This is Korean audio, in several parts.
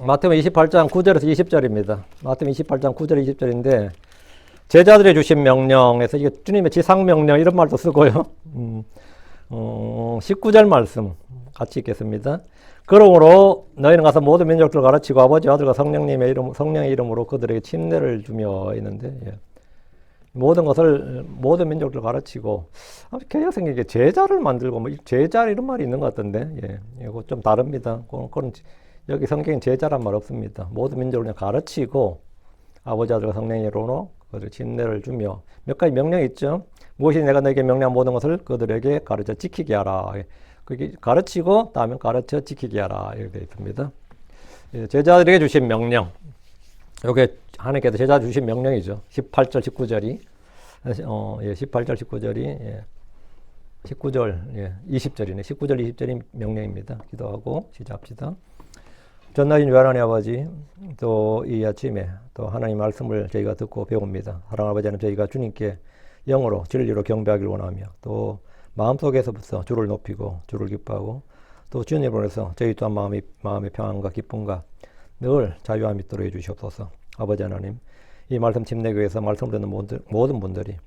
마태복음 28장 9절에서 20절입니다. 마태복음 28장 9절 20절인데 제자들이 주신 명령에서 이게 주님의 지상명령 이런 말도 쓰고요. 19절 말씀 같이 읽겠습니다. 그러므로 너희는 가서 모든 민족들 가르치고 아버지 아들과 성령의 이름으로 그들에게 침례를 주며 있는데 모든 모든 민족들 가르치고 개혁성경에 이게 제자를 만들고 뭐 제자 이런 말이 있는 것 같던데 이거 좀 다릅니다. 그건 여기 성경엔 제자란 말 없습니다. 모든 민족을 그냥 가르치고 아버지 아들과 성령의 이름으로 그들 침례를 주며 몇 가지 명령이 있죠. 무엇이 내가 너에게 명령한 모든 것을 그들에게 가르쳐 지키게 하라. 그게 가르치고 다음에 가르쳐 지키게 하라 이렇게 되어 있습니다. 제자들에게 주신 명령. 이게 하나님께서 제자 주신 명령이죠. 18절 19절이 18절 19절이 19절 20절이네. 19절 20절이 명령입니다. 기도하고 시작합시다. 전나신 유한하나님 아버지, 또 이 아침에 또 하나님 말씀을 저희가 듣고 배웁니다. 사랑하는 아버지는 저희가 주님께 영으로 진리로 경배하길 원하며 또 마음속에서부터 주를 높이고 주를 기뻐하고 또 주님으로 해서 저희 또한 마음의 평안과 기쁨과 늘 자유함이 있도록 해주시옵소서. 아버지 하나님, 이 말씀 침례교회에서 말씀 듣는 모든 분들이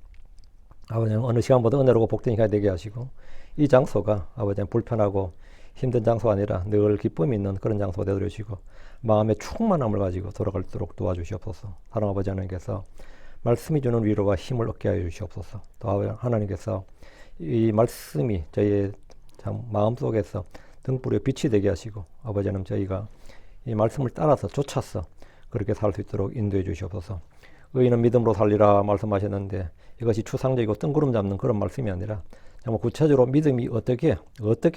아버지 어느 시간보다 은혜로고 복된 시간이 되게 하시고 이 장소가 아버지 불편하고 힘든 장소가 아니라 늘 기쁨이 있는 그런 장소가 되도록 해주시고 마음의 충만함을 가지고 돌아갈도록 도와주시옵소서. 사랑하는 아버지 하나님께서 말씀이 주는 위로와 힘을 얻게 하여 주시옵소서. 또 하나님께서 이 말씀이 저희의 참 마음속에서 등불에 빛이 되게 하시고 아버지 하나님 저희가 이 말씀을 따라서 쫓아서 그렇게 살 수 있도록 인도해 주시옵소서. 의인은 믿음으로 살리라 말씀하셨는데 이것이 추상적이고 뜬구름 잡는 그런 말씀이 아니라 정말 구체적으로 믿음이 어떻게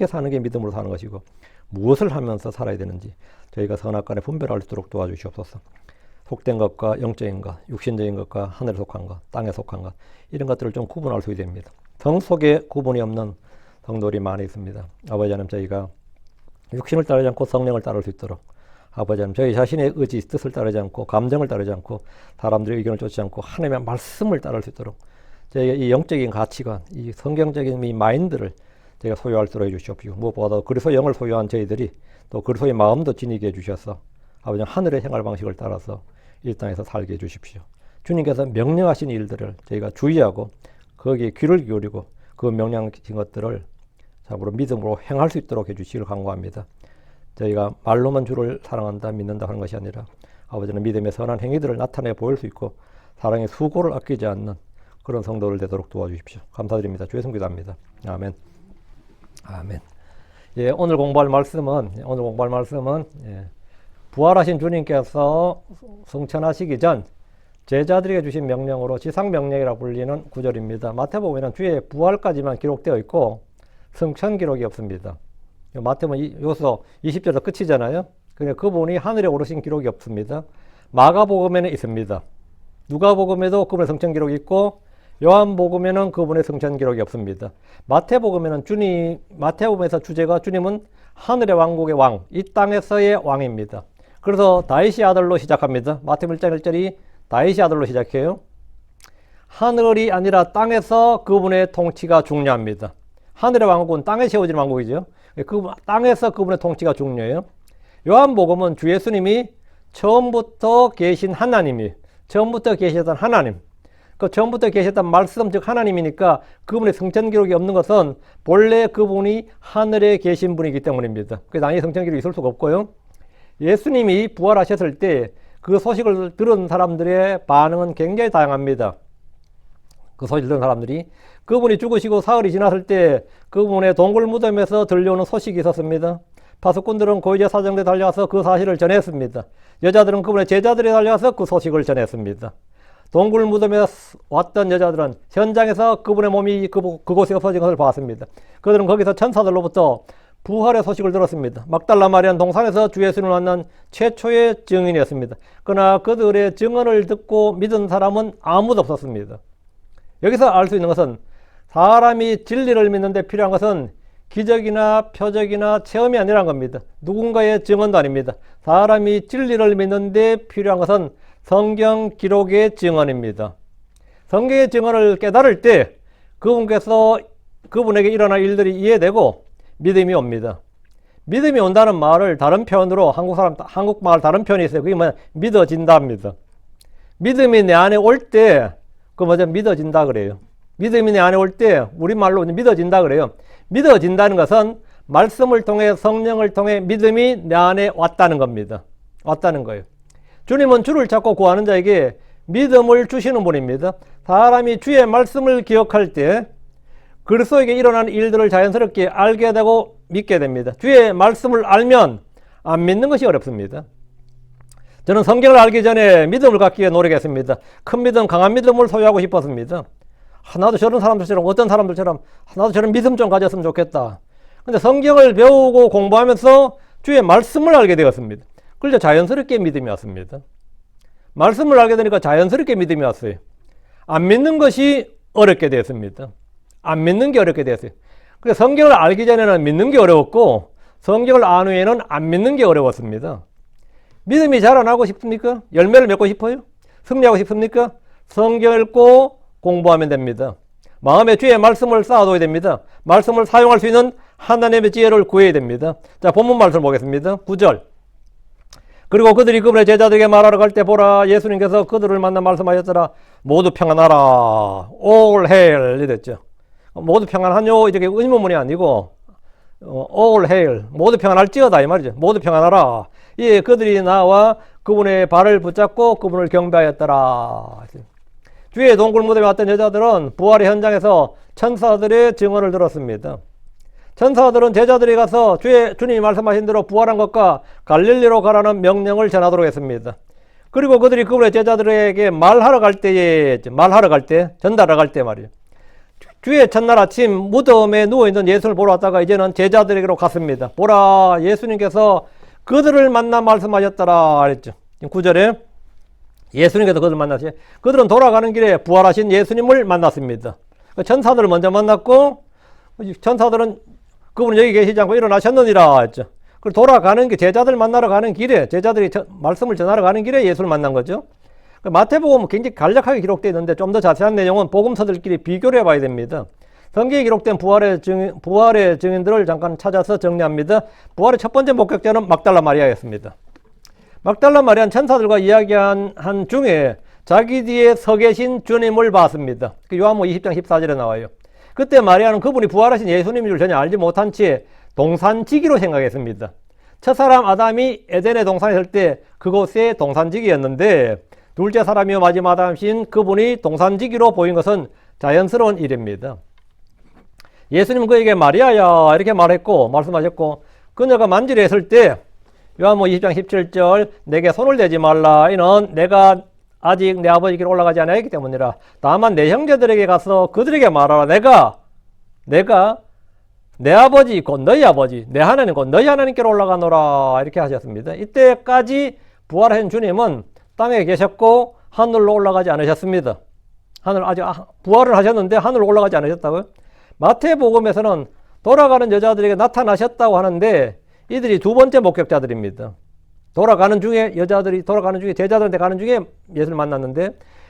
사는 게 믿음으로 사는 것이고 무엇을 하면서 살아야 되는지 저희가 선악간에 분별할 수 있도록 도와주시옵소서. 속된 것과 영적인 것, 육신적인 것과 하늘에 속한 것, 땅에 속한 것 이런 것들을 좀 구분할 수 있어야 됩니다. 성 속에 구분이 없는 성도들이 많이 있습니다. 아버지 하나님 저희가 육신을 따르지 않고 성령을 따를 수 있도록 아버지 하나님 저희 자신의 의지, 뜻을 따르지 않고 감정을 따르지 않고 사람들의 의견을 쫓지 않고 하나님의 말씀을 따를 수 있도록 저희가 이 영적인 가치관, 이 성경적인 이 마인드를 저희가 소유할 수 있도록 해주시옵시고 무엇보다 그리스도의 영을 소유한 저희들이 또 그리스도의 마음도 지니게 해주셔서 아버지 하늘의 생활 방식을 따라서 이 땅에서 살게 해주십시오. 주님께서 명령하신 일들을 저희가 주의하고 거기에 귀를 기울이고 그 명령하신 것들을 참으로 믿음으로 행할 수 있도록 해주시기를 간구합니다. 저희가 말로만 주를 사랑한다 믿는다 하는 것이 아니라 아버지는 믿음의 선한 행위들을 나타내 보일 수 있고 사랑의 수고를 아끼지 않는 그런 성도를 되도록 도와주십시오. 감사드립니다. 주의 성기도합니다. 아멘. 아멘. 오늘 공부할 말씀은 부활하신 주님께서 승천하시기 전 제자들에게 주신 명령으로 지상명령이라 불리는 구절입니다. 마태복음에는 주의 부활까지만 기록되어 있고 승천 기록이 없습니다. 마태복음 여기서 20절에서 끝이잖아요. 그러니까 그분이 하늘에 오르신 기록이 없습니다. 마가복음에는 있습니다. 누가복음에도 그분의 승천 기록이 있고 요한복음에는 그분의 승천 기록이 없습니다. 마태복음에서 주제가 주님은 하늘의 왕국의 왕, 이 땅에서의 왕입니다. 그래서 다윗의 아들로 시작합니다. 마태복음 1장 1절이 다윗의 아들로 시작해요. 하늘이 아니라 땅에서 그분의 통치가 중요합니다. 하늘의 왕국은 땅에 세워진 왕국이죠. 그 땅에서 그분의 통치가 중요해요. 요한복음은 주 예수님이 처음부터 계신 하나님이 처음부터 계셨던 하나님, 그 처음부터 계셨던 말씀 즉 하나님이니까 그분의 승천 기록이 없는 것은 본래 그분이 하늘에 계신 분이기 때문입니다. 그래서 당연히 승천 기록이 있을 수가 없고요. 예수님이 부활하셨을 때 그 소식을 들은 사람들의 반응은 굉장히 다양합니다. 그 소식을 들은 사람들이 그분이 죽으시고 사흘이 지났을 때 그분의 동굴 무덤에서 들려오는 소식이 있었습니다. 파수꾼들은 고위제 사정대에 달려와서 그 사실을 전했습니다. 여자들은 그분의 제자들에 달려와서 그 소식을 전했습니다. 동굴 무덤에 왔던 여자들은 현장에서 그분의 몸이 그곳에 없어진 것을 봤습니다. 그들은 거기서 천사들로부터 부활의 소식을 들었습니다. 막달라 마리아는 동산에서 주 예수님을 만난 최초의 증인이었습니다. 그러나 그들의 증언을 듣고 믿은 사람은 아무도 없었습니다. 여기서 알 수 있는 것은 사람이 진리를 믿는 데 필요한 것은 기적이나 표적이나 체험이 아니라는 겁니다. 누군가의 증언도 아닙니다. 사람이 진리를 믿는 데 필요한 것은 성경 기록의 증언입니다. 성경의 증언을 깨달을 때 그분에게 일어날 일들이 이해되고 믿음이 옵니다. 믿음이 온다는 말을 다른 표현으로 한국말 다른 표현이 있어요. 그게 뭐냐? 믿어진답니다. 믿음이 내 안에 올 때, 믿어진다 그래요. 믿음이 내 안에 올 때, 우리말로 믿어진다 그래요. 믿어진다는 것은 말씀을 통해 성령을 통해 믿음이 내 안에 왔다는 겁니다. 왔다는 거예요. 주님은 주를 찾고 구하는 자에게 믿음을 주시는 분입니다. 사람이 주의 말씀을 기억할 때 그리스도에게 일어나는 일들을 자연스럽게 알게 되고 믿게 됩니다. 주의 말씀을 알면 안 믿는 것이 어렵습니다. 저는 성경을 알기 전에 믿음을 갖기 위해 노력했습니다. 큰 믿음, 강한 믿음을 소유하고 싶었습니다. 나도 저런 사람들처럼, 어떤 사람들처럼 나도 저런 믿음 좀 가졌으면 좋겠다. 근데 성경을 배우고 공부하면서 주의 말씀을 알게 되었습니다. 그래서 자연스럽게 믿음이 왔습니다. 말씀을 알게 되니까 자연스럽게 믿음이 왔어요. 안 믿는 것이 어렵게 되었습니다. 안 믿는 게 어렵게 되었어요. 그래서 성경을 알기 전에는 믿는 게 어려웠고 성경을 안 후에는 안 믿는 게 어려웠습니다. 믿음이 자라나고 싶습니까? 열매를 맺고 싶어요? 승리하고 싶습니까? 성경 읽고 공부하면 됩니다. 마음에 주의 말씀을 쌓아둬야 됩니다. 말씀을 사용할 수 있는 하나님의 지혜를 구해야 됩니다. 자, 본문 말씀 보겠습니다. 9절. 그리고 그들이 그분의 제자들에게 말하러 갈 때 보라, 예수님께서 그들을 만나 말씀하셨더라. 모두 평안하라. All hail 이랬죠. 모두 평안하뇨 이렇게 의문문이 아니고 all hail 모두 평안할지어다 이 말이죠. 모두 평안하라. 예, 그들이 나와 그분의 발을 붙잡고 그분을 경배하였더라. 주의 동굴 무덤에 왔던 여자들은 부활의 현장에서 천사들의 증언을 들었습니다. 천사들은 제자들이 가서 주님이 말씀하신 대로 부활한 것과 갈릴리로 가라는 명령을 전하도록 했습니다. 그리고 그들이 그분의 제자들에게 전달하러 갈 때 말이에요. 주의 첫날 아침 무덤에 누워있는 예수를 보러 왔다가 이제는 제자들에게로 갔습니다. 보라, 예수님께서 그들을 만나 말씀하셨더라 그랬죠. 9절에 예수님께서 그들을 만나시. 그들은 돌아가는 길에 부활하신 예수님을 만났습니다. 천사들을 먼저 만났고 천사들은 그분은 여기 계시지 않고 일어나셨느니라 했죠. 그리고 돌아가는 게 제자들 만나러 가는 길에 제자들이 말씀을 전하러 가는 길에 예수를 만난 거죠. 마태복음은 굉장히 간략하게 기록되어 있는데 좀 더 자세한 내용은 복음서들끼리 비교를 해봐야 됩니다. 성경에 기록된 부활의 증인들을 잠깐 찾아서 정리합니다. 부활의 첫 번째 목격자는 막달라 마리아였습니다. 막달라 마리아는 천사들과 이야기한 중에 자기 뒤에 서 계신 주님을 봤습니다. 요한복음 20장 14절에 나와요. 그때 마리아는 그분이 부활하신 예수님인 줄 전혀 알지 못한 채 동산지기로 생각했습니다. 첫사람 아담이 에덴의 동산에 설 때 그곳에 동산지기였는데 둘째 사람이요 마지막 아담이신 그분이 동산지기로 보인 것은 자연스러운 일입니다. 예수님은 그에게 마리아야 이렇게 말씀하셨고 그녀가 만지려 했을 때 요한복음 20장 17절 내게 손을 대지 말라 이는 내가 아직 내 아버지께로 올라가지 않았기 때문이라. 다만 내 형제들에게 가서 그들에게 말하라. 내가 내 아버지 곧 너희 아버지 내 하나님 곧 너희 하나님께로 올라가노라 이렇게 하셨습니다. 이때까지 부활하신 주님은 땅에 계셨고 하늘로 올라가지 않으셨습니다. 부활을 하셨는데 하늘로 올라가지 않으셨다고요? 마태복음에서는 돌아가는 여자들에게 나타나셨다고 하는데 이들이 두 번째 목격자들입니다. 돌아가는 중에 제자들한테 가는 중에 예수를 만났는데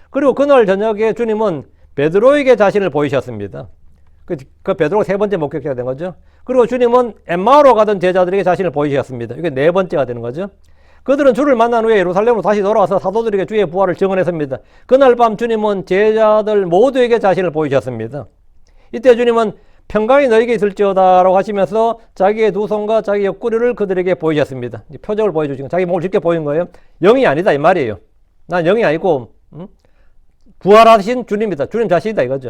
그리고 그날 저녁에 주님은 베드로에게 자신을 보이셨습니다. 그 베드로가 세 번째 목격자가 된 거죠. 그리고 주님은 엠마오로 가던 제자들에게 자신을 보이셨습니다. 이게 네 번째가 되는 거죠. 그들은 주를 만난 후에 예루살렘으로 다시 돌아와서 사도들에게 주의 부활을 증언했습니다. 그날 밤 주님은 제자들 모두에게 자신을 보이셨습니다. 이때 주님은 평강이 너에게 있을지어다 라고 하시면서 자기의 두 손과 자기 옆구리를 그들에게 보이셨습니다. 표적을 보여주시고 자기 목을 짙게 보인 거예요. 영이 아니다 이 말이에요. 난 영이 아니고 부활하신 주님이다. 주님 자신이다 이거죠.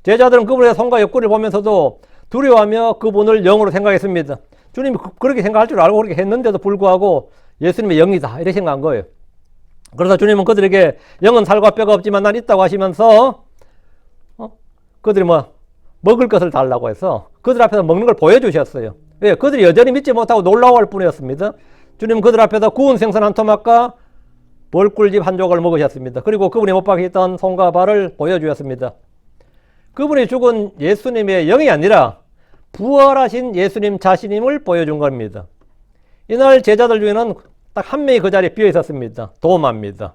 제자들은 그분의 손과 옆구리를 보면서도 두려워하며 그분을 영으로 생각했습니다. 주님이 그렇게 생각할 줄 알고 그렇게 했는데도 불구하고 예수님의 영이다 이렇게 생각한 거예요. 그래서 주님은 그들에게 영은 살과 뼈가 없지만 난 있다고 하시면서 그들이 먹을 것을 달라고 해서 그들 앞에서 먹는 걸 보여주셨어요. 왜? 그들이 여전히 믿지 못하고 놀라워할 뿐이었습니다. 주님 그들 앞에서 구운 생선 한 토막과 벌꿀집 한 조각을 먹으셨습니다. 그리고 그분이 못 박혔던 손과 발을 보여주셨습니다. 그분이 죽은 예수님의 영이 아니라 부활하신 예수님 자신임을 보여준 겁니다. 이날 제자들 중에는 딱 한 명이 그 자리에 비어 있었습니다. 도마입니다.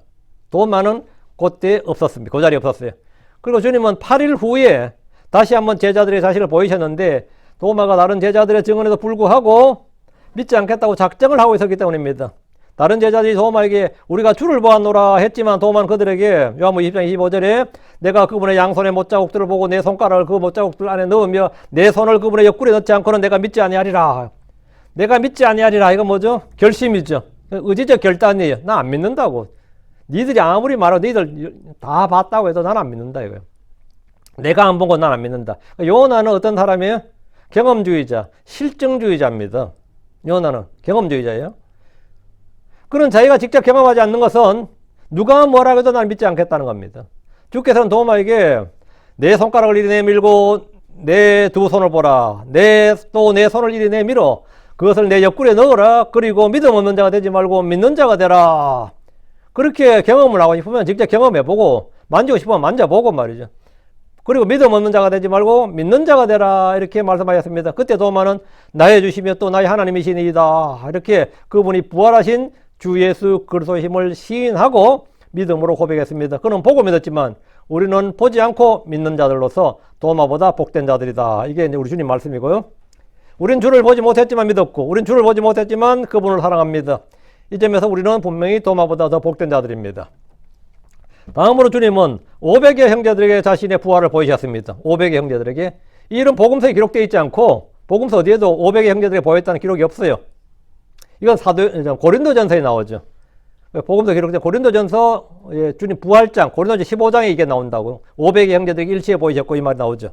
도마는 그때 없었습니다. 그 자리에 없었어요. 그리고 주님은 8일 후에 다시 한번 제자들의 자신을 보이셨는데 도마가 다른 제자들의 증언에도 불구하고 믿지 않겠다고 작정을 하고 있었기 때문입니다. 다른 제자들이 도마에게 우리가 주를 보았노라 했지만 도마는 그들에게 요한복음 20장 25절에 내가 그분의 양손의 못자국들을 보고 내 손가락을 그 못자국들 안에 넣으며 내 손을 그분의 옆구리에 넣지 않고는 내가 믿지 아니하리라. 내가 믿지 아니하리라. 이건 뭐죠? 결심이죠. 의지적 결단이에요. 나 안 믿는다고. 니들이 아무리 말하고 니들 다 봤다고 해도 난 안 믿는다 이거예요. 내가 안 본 건 난 안 믿는다. 요나는 어떤 사람이에요? 경험주의자, 실증주의자입니다. 요나는 경험주의자예요. 그런 자기가 직접 경험하지 않는 것은 누가 뭐라 해도 난 믿지 않겠다는 겁니다. 주께서는 도마에게 내 손가락을 이리 내밀고 내 두 손을 보라. 또 내 손을 이리 내밀어 그것을 내 옆구리에 넣어라. 그리고 믿음 없는 자가 되지 말고 믿는 자가 되라. 그렇게 경험을 하고 싶으면 직접 경험해보고 만지고 싶으면 만져보고 말이죠. 그리고 믿음 없는 자가 되지 말고 믿는 자가 되라. 이렇게 말씀하셨습니다. 그때 도마는 나의 주시며 또 나의 하나님이시니이다. 이렇게 그분이 부활하신 주 예수 그리스도의 힘을 시인하고 믿음으로 고백했습니다. 그는 보고 믿었지만 우리는 보지 않고 믿는 자들로서 도마보다 복된 자들이다. 이게 이제 우리 주님 말씀이고요. 우린 주를 보지 못했지만 믿었고 우린 주를 보지 못했지만 그분을 사랑합니다. 이 점에서 우리는 분명히 도마보다 더 복된 자들입니다. 다음으로 주님은 500여 형제들에게 자신의 부활을 보이셨습니다. 500여 형제들에게. 이 일은 복음서에 기록되어 있지 않고 복음서 어디에도 500여 형제들에게 보였다는 기록이 없어요. 이건 고린도전서에 나오죠. 복음서 기록된 고린도전서 주님 부활장 고린도전 15장에 이게 나온다고. 500의 형제들에게 일치해 보이셨고 이 말이 나오죠.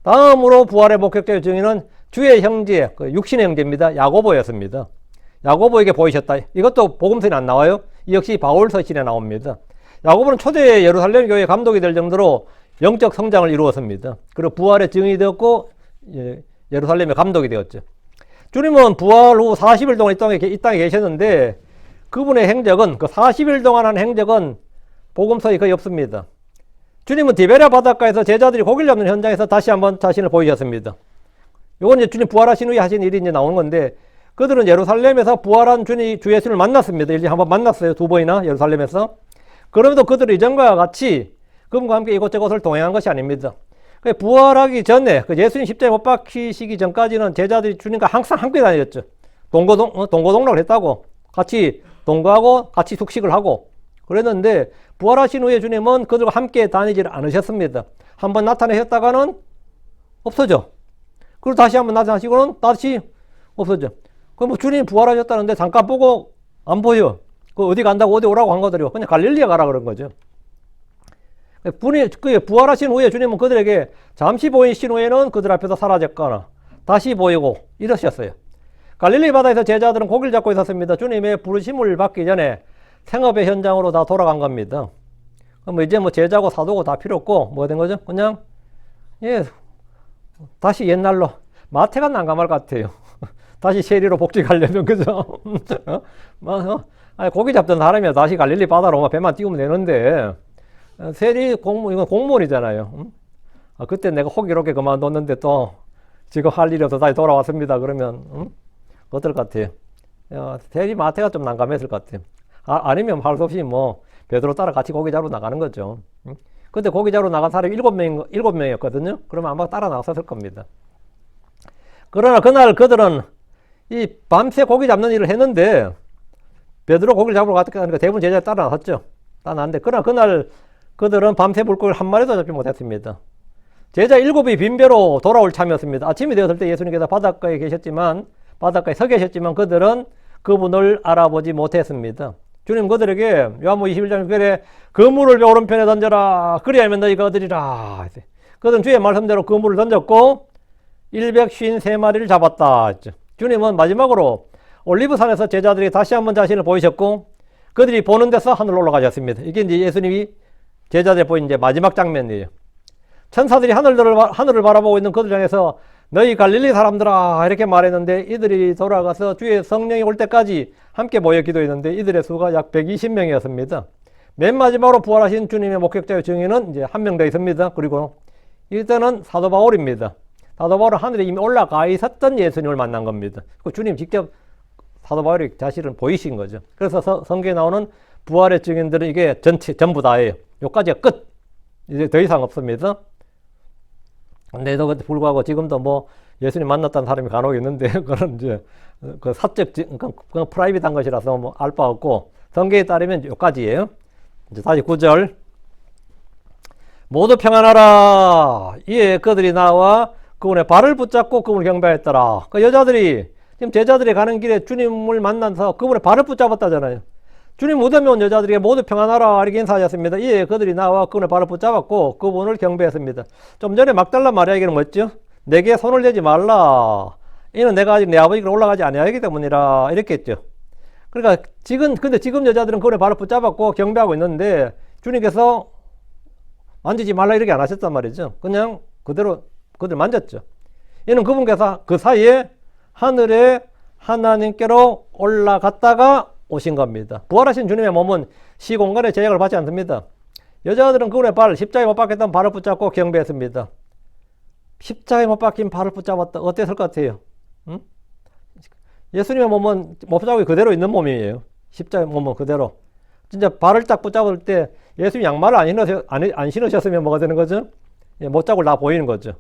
다음으로 부활의 목격자의 증인은 주의 형제, 육신의 형제입니다. 야고보였습니다. 야고보에게 보이셨다. 이것도 복음서에 안 나와요. 이 역시 바울 서신에 나옵니다. 야고보는 초대 예루살렘 교회 감독이 될 정도로 영적 성장을 이루었습니다. 그리고 부활의 증인이 되었고 예루살렘의 감독이 되었죠. 주님은 부활 후 40일 동안 이 땅에 계셨는데 그분의 행적은 그 40일 동안 한 행적은 복음서에 거의 없습니다. 주님은 디베랴 바닷가에서 제자들이 고기를 잡는 현장에서 다시 한번 자신을 보이셨습니다. 이건 이제 주님 부활하신 후에 하신 일이 이제 나오는 건데 그들은 예루살렘에서 부활한 주 예수님을 만났습니다. 일찍 한번 만났어요. 2번이나 예루살렘에서. 그럼에도 그들은 이전과 같이 그분과 함께 이곳저곳을 동행한 것이 아닙니다. 부활하기 전에 예수님 십자가에 못 박히시기 전까지는 제자들이 주님과 항상 함께 다녔죠. 동고동락을 했다고. 같이 동거하고 같이 숙식을 하고 그랬는데 부활하신 후에 주님은 그들과 함께 다니지를 않으셨습니다. 한번 나타내셨다가는 없어져. 그리고 다시 한번 나타나시고는 다시 없어져. 그럼 뭐 주님이 부활하셨다는데 잠깐 보고 안 보여. 어디 간다고 어디 오라고 한 거들이요. 그냥 갈릴리에 가라 그런 거죠. 부활하신 후에 주님은 그들에게 잠시 보이신 후에는 그들 앞에서 사라졌거나 다시 보이고 이러셨어요. 갈릴리 바다에서 제자들은 고기를 잡고 있었습니다. 주님의 부르심을 받기 전에 생업의 현장으로 다 돌아간 겁니다. 그럼 이제 뭐 제자고 사도고 다 필요 없고 뭐 된 거죠? 그냥 다시 옛날로 마태가 난감할 것 같아요. 다시 세리로 복직하려면 그죠? 고기 잡던 사람이야 다시 갈릴리 바다로 배만 띄우면 되는데 세리 이건 공무원이잖아요. 그때 내가 호기롭게 그만뒀는데 또 지금 할 일이 없어 다시 돌아왔습니다. 그러면 어떨 것 같아요? 세리 마태가 좀 난감했을 것 같아요. 아니면 할 수 없이 뭐 베드로 따라 같이 고기 잡으러 나가는 거죠. 그때 고기 잡으러 나간 사람이 7명이었거든요. 그러면 아마 따라 나갔을 겁니다. 그러나 그날 그들은 이 밤새 고기 잡는 일을 했는데 베드로 고기를 잡으러 갔다니까 대부분 제자가 따라 나섰죠. 따라 나왔는데 그러나 그날 그들은 밤새 물고기를 한 마리도 잡지 못했습니다. 제자 7이 빈배로 돌아올 참이었습니다. 아침이 되었을 때 예수님께서 바닷가에 서 계셨지만 그들은 그분을 알아보지 못했습니다. 주님 그들에게 요한복음 21장 6절에 그물을 배 오른편에 던져라. 그리하면 너희가 얻으리라. 그들은 주의 말씀대로 그물을 던졌고 153마리를 잡았다. 주님은 마지막으로 올리브산에서 제자들이 다시 한번 자신을 보이셨고 그들이 보는 데서 하늘로 올라가셨습니다. 이게 이제 예수님이 제자들에 보인 이제 마지막 장면이에요. 천사들이 하늘을 바라보고 있는 그들 향해서 너희 갈릴리 사람들아 이렇게 말했는데 이들이 돌아가서 주의 성령이 올 때까지 함께 모여 기도했는데 이들의 수가 약 120명이었습니다. 맨 마지막으로 부활하신 주님의 목격자의 증인은 이제 한 명 더 있습니다. 그리고 이때는 사도 바울입니다. 사도 바울은 하늘에 이미 올라가 있었던 예수님을 만난 겁니다. 주님 직접 사도 바울이 자신을 보이신 거죠. 그래서 성경에 나오는 부활의 증인들은 이게 전부 다예요. 여기까지가 끝. 이제 더 이상 없습니다. 근데도 불구하고 지금도 뭐 예수님 만났다는 사람이 간혹 있는데 그건 이제 그 사적 그냥 프라이빗한 것이라서 뭐 알 바 없고 성경에 따르면 여기까지예요. 이제 다시 9절. 모두 평안하라. 이에 그들이 나와 그분의 발을 붙잡고 그분을 경배했더라. 그 여자들이 지금 제자들이 가는 길에 주님을 만나서 그분의 발을 붙잡았다잖아요. 주님 무덤에 온 여자들에게 모두 평안하라 이렇게 인사하셨습니다. 이에 그들이 나와 그분의 발을 붙잡았고 그분을 경배했습니다. 좀 전에 막달라 마리아에게는 뭐였죠? 내게 손을 대지 말라. 이는 내가 아직 내 아버지께로 올라가지 아니하기 때문이라 이렇게 했죠. 그러니까 근데 지금 여자들은 그분의 발을 붙잡았고 경배하고 있는데 주님께서 만지지 말라 이렇게 안 하셨단 말이죠. 그냥 그대로 그들 만졌죠. 이는 그분께서 그 사이에 하늘에 하나님께로 올라갔다가 오신 겁니다. 부활하신 주님의 몸은 시공간의 제약을 받지 않습니다. 여자들은 그분의 발, 십자가에 못 박혔던 발을 붙잡고 경배했습니다. 십자가에 못 박힌 발을 붙잡았다. 어땠을 것 같아요? 응? 예수님의 몸은 못 잡고 그대로 있는 몸이에요. 십자가의 몸은 그대로. 진짜 발을 딱 붙잡을 때 예수님 양말을 안 신으셨으면 뭐가 되는 거죠? 못 잡고 나 보이는 거죠.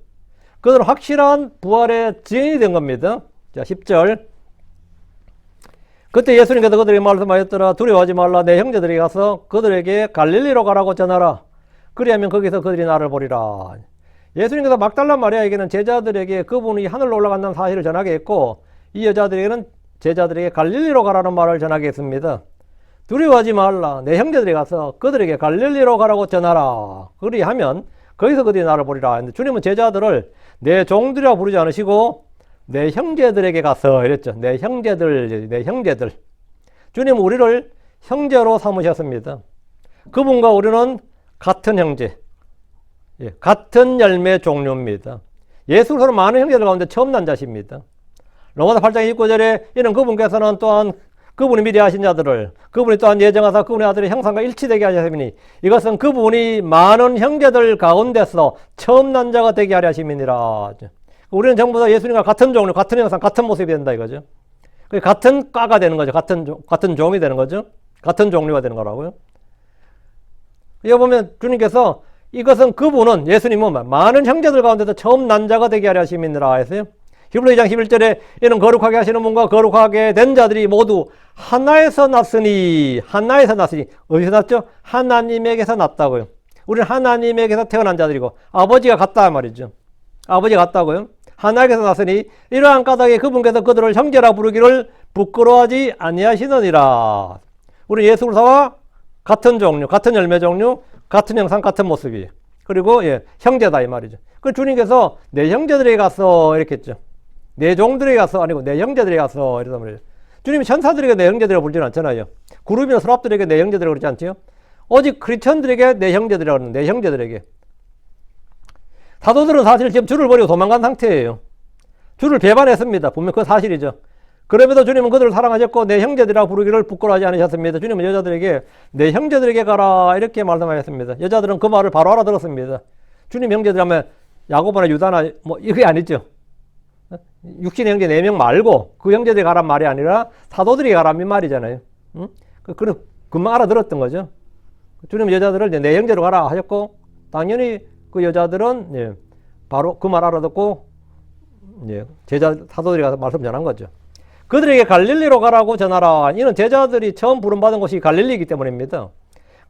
그들은 확실한 부활의 증인이 된 겁니다. 자, 10절. 그때 예수님께서 그들에게 말씀하였더라. 두려워하지 말라. 내 형제들이 가서 그들에게 갈릴리로 가라고 전하라. 그리하면 거기서 그들이 나를 보리라. 예수님께서 막달라 마리아에게는 제자들에게 그분이 하늘로 올라간다는 사실을 전하게 했고 이 여자들에게는 제자들에게 갈릴리로 가라는 말을 전하게 했습니다. 두려워하지 말라. 내 형제들이 가서 그들에게 갈릴리로 가라고 전하라. 그리하면 거기서 그들이 나를 보리라. 주님은 제자들을 내 종들이라 부르지 않으시고 내 형제들에게 가서 이랬죠. 내 형제들. 주님은 우리를 형제로 삼으셨습니다. 그분과 우리는 같은 형제, 같은 열매 종류입니다. 예수로 많은 형제들 가운데 처음 난 자십니다. 로마서 8장 29절에 이는 그분께서는 또한 그분이 미리 하신 자들을 그분이 또한 예정하사 그분의 아들의 형상과 일치되게 하셨으니 이것은 그분이 많은 형제들 가운데서 처음 난 자가 되게 하려 하심이니라. 우리는 전부 다 예수님과 같은 종류, 같은 형상, 같은 모습이 된다 이거죠. 같은 과가 되는 거죠. 같은 종이 되는 거죠. 같은 종류가 되는 거라고요. 여기 보면 주님께서 이것은 그분은 예수님은 많은 형제들 가운데서 처음 난 자가 되게 하려 하심이니라 했어요. 히브리 2장 11절에 이는 거룩하게 하시는 분과 거룩하게 된 자들이 모두 하나에서 났으니 어디서 났죠? 하나님에게서 났다고요. 우리는 하나님에게서 태어난 자들이고 아버지가 같다 말이죠. 아버지가 같다고요. 하나님께서 났으니 이러한 까닭에 그분께서 그들을 형제라 부르기를 부끄러워하지 아니하시느니라. 우리 예수 그리스도와 같은 종류, 같은 열매 종류, 같은 형상, 같은 모습이에요. 그리고 형제다 이 말이죠. 그 주님께서 내 형제들에게 가서 이렇게 했죠. 내 종들에게 가서 아니고 내 형제들에게 가서 이러단 말이에요. 주님이 천사들에게 내 형제들이라고 부르지는 않잖아요. 구름이나 서랍들에게 내 형제들이라고 그러지 않지요? 오직 크리스천들에게 내 형제들이라고 하는 내 형제들에게. 사도들은 사실 지금 주를 버리고 도망간 상태예요. 주를 배반했습니다. 분명 그 사실이죠. 그럼에도 주님은 그들을 사랑하셨고 내 형제들이라고 부르기를 부끄러워하지 않으셨습니다. 주님은 여자들에게 내 형제들에게 가라 이렇게 말씀하셨습니다. 여자들은 그 말을 바로 알아들었습니다. 주님 형제들 하면 야고보나 유다나 뭐 이게 아니죠. 육신의 형제 4명 말고 그 형제들이 가란 말이 아니라 사도들이 가란 말이잖아요. 응? 금방 알아들었던 거죠. 주님 여자들을 내 형제로 가라 하셨고 당연히 그 여자들은 바로 그 말 알아듣고 제자 사도들이 가서 말씀 전한 거죠. 그들에게 갈릴리로 가라고 전하라. 이는 제자들이 처음 부름받은 곳이 갈릴리이기 때문입니다.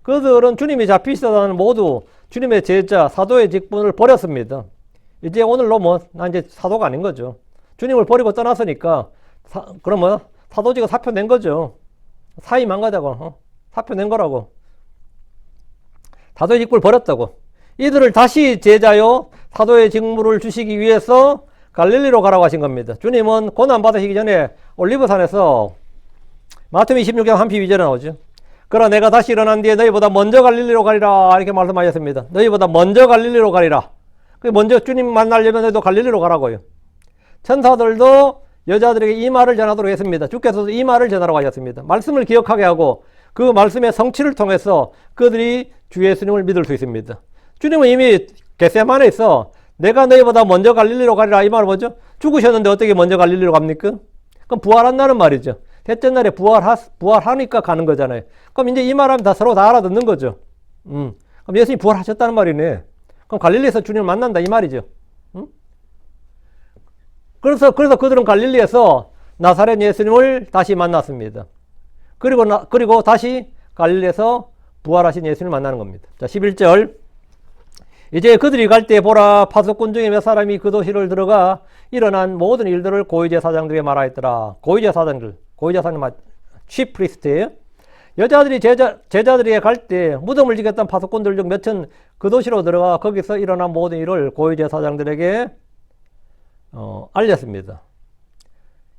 그들은 주님이 잡히시다는 모두 주님의 제자 사도의 직분을 버렸습니다. 이제 오늘로 난 이제 사도가 아닌 거죠. 주님을 버리고 떠났으니까 그러면 사도직을 사표 낸 거죠. 사임한 거다고. 사표 낸 거라고. 사도의 직분을 버렸다고. 이들을 다시 제자요 사도의 직무를 주시기 위해서 갈릴리로 가라고 하신 겁니다. 주님은 고난 받으시기 전에 올리브산에서 마태복음 26장 32절에 나오죠. 그러나 내가 다시 일어난 뒤에 너희보다 먼저 갈릴리로 가리라 이렇게 말씀하셨습니다. 너희보다 먼저 갈릴리로 가리라. 먼저 주님 만나려면 너희도 갈릴리로 가라고요. 천사들도 여자들에게 이 말을 전하도록 했습니다. 주께서도 이 말을 전하라고 하셨습니다. 말씀을 기억하게 하고 그 말씀의 성취를 통해서 그들이 주 예수님을 믿을 수 있습니다. 주님은 이미 겟세마네에서 내가 너희보다 먼저 갈릴리로 가리라 이 말은 뭐죠? 죽으셨는데 어떻게 먼저 갈릴리로 갑니까? 그럼 부활한다는 말이죠. 셋째 날에 부활하니까 가는 거잖아요. 그럼 이제 이 말하면 다 서로 다 알아듣는 거죠. 그럼 예수님이 부활하셨다는 말이네. 그럼 갈릴리에서 주님을 만난다 이 말이죠. 응? 그래서 그들은 갈릴리에서 나사렛 예수님을 다시 만났습니다. 그리고 다시 갈릴리에서 부활하신 예수님을 만나는 겁니다. 자, 11절. 이제 그들이 갈 때 보라, 파수꾼 중에 몇 사람이 그 도시를 들어가 일어난 모든 일들을 고위제사장들에게 말하였더라. 고위제사장들 chief priest예요. 여자들이 제자들에게 갈 때 무덤을 지켰던 파수꾼들 중 몇은 그 도시로 들어가 거기서 일어난 모든 일을 고위제사장들에게 알렸습니다.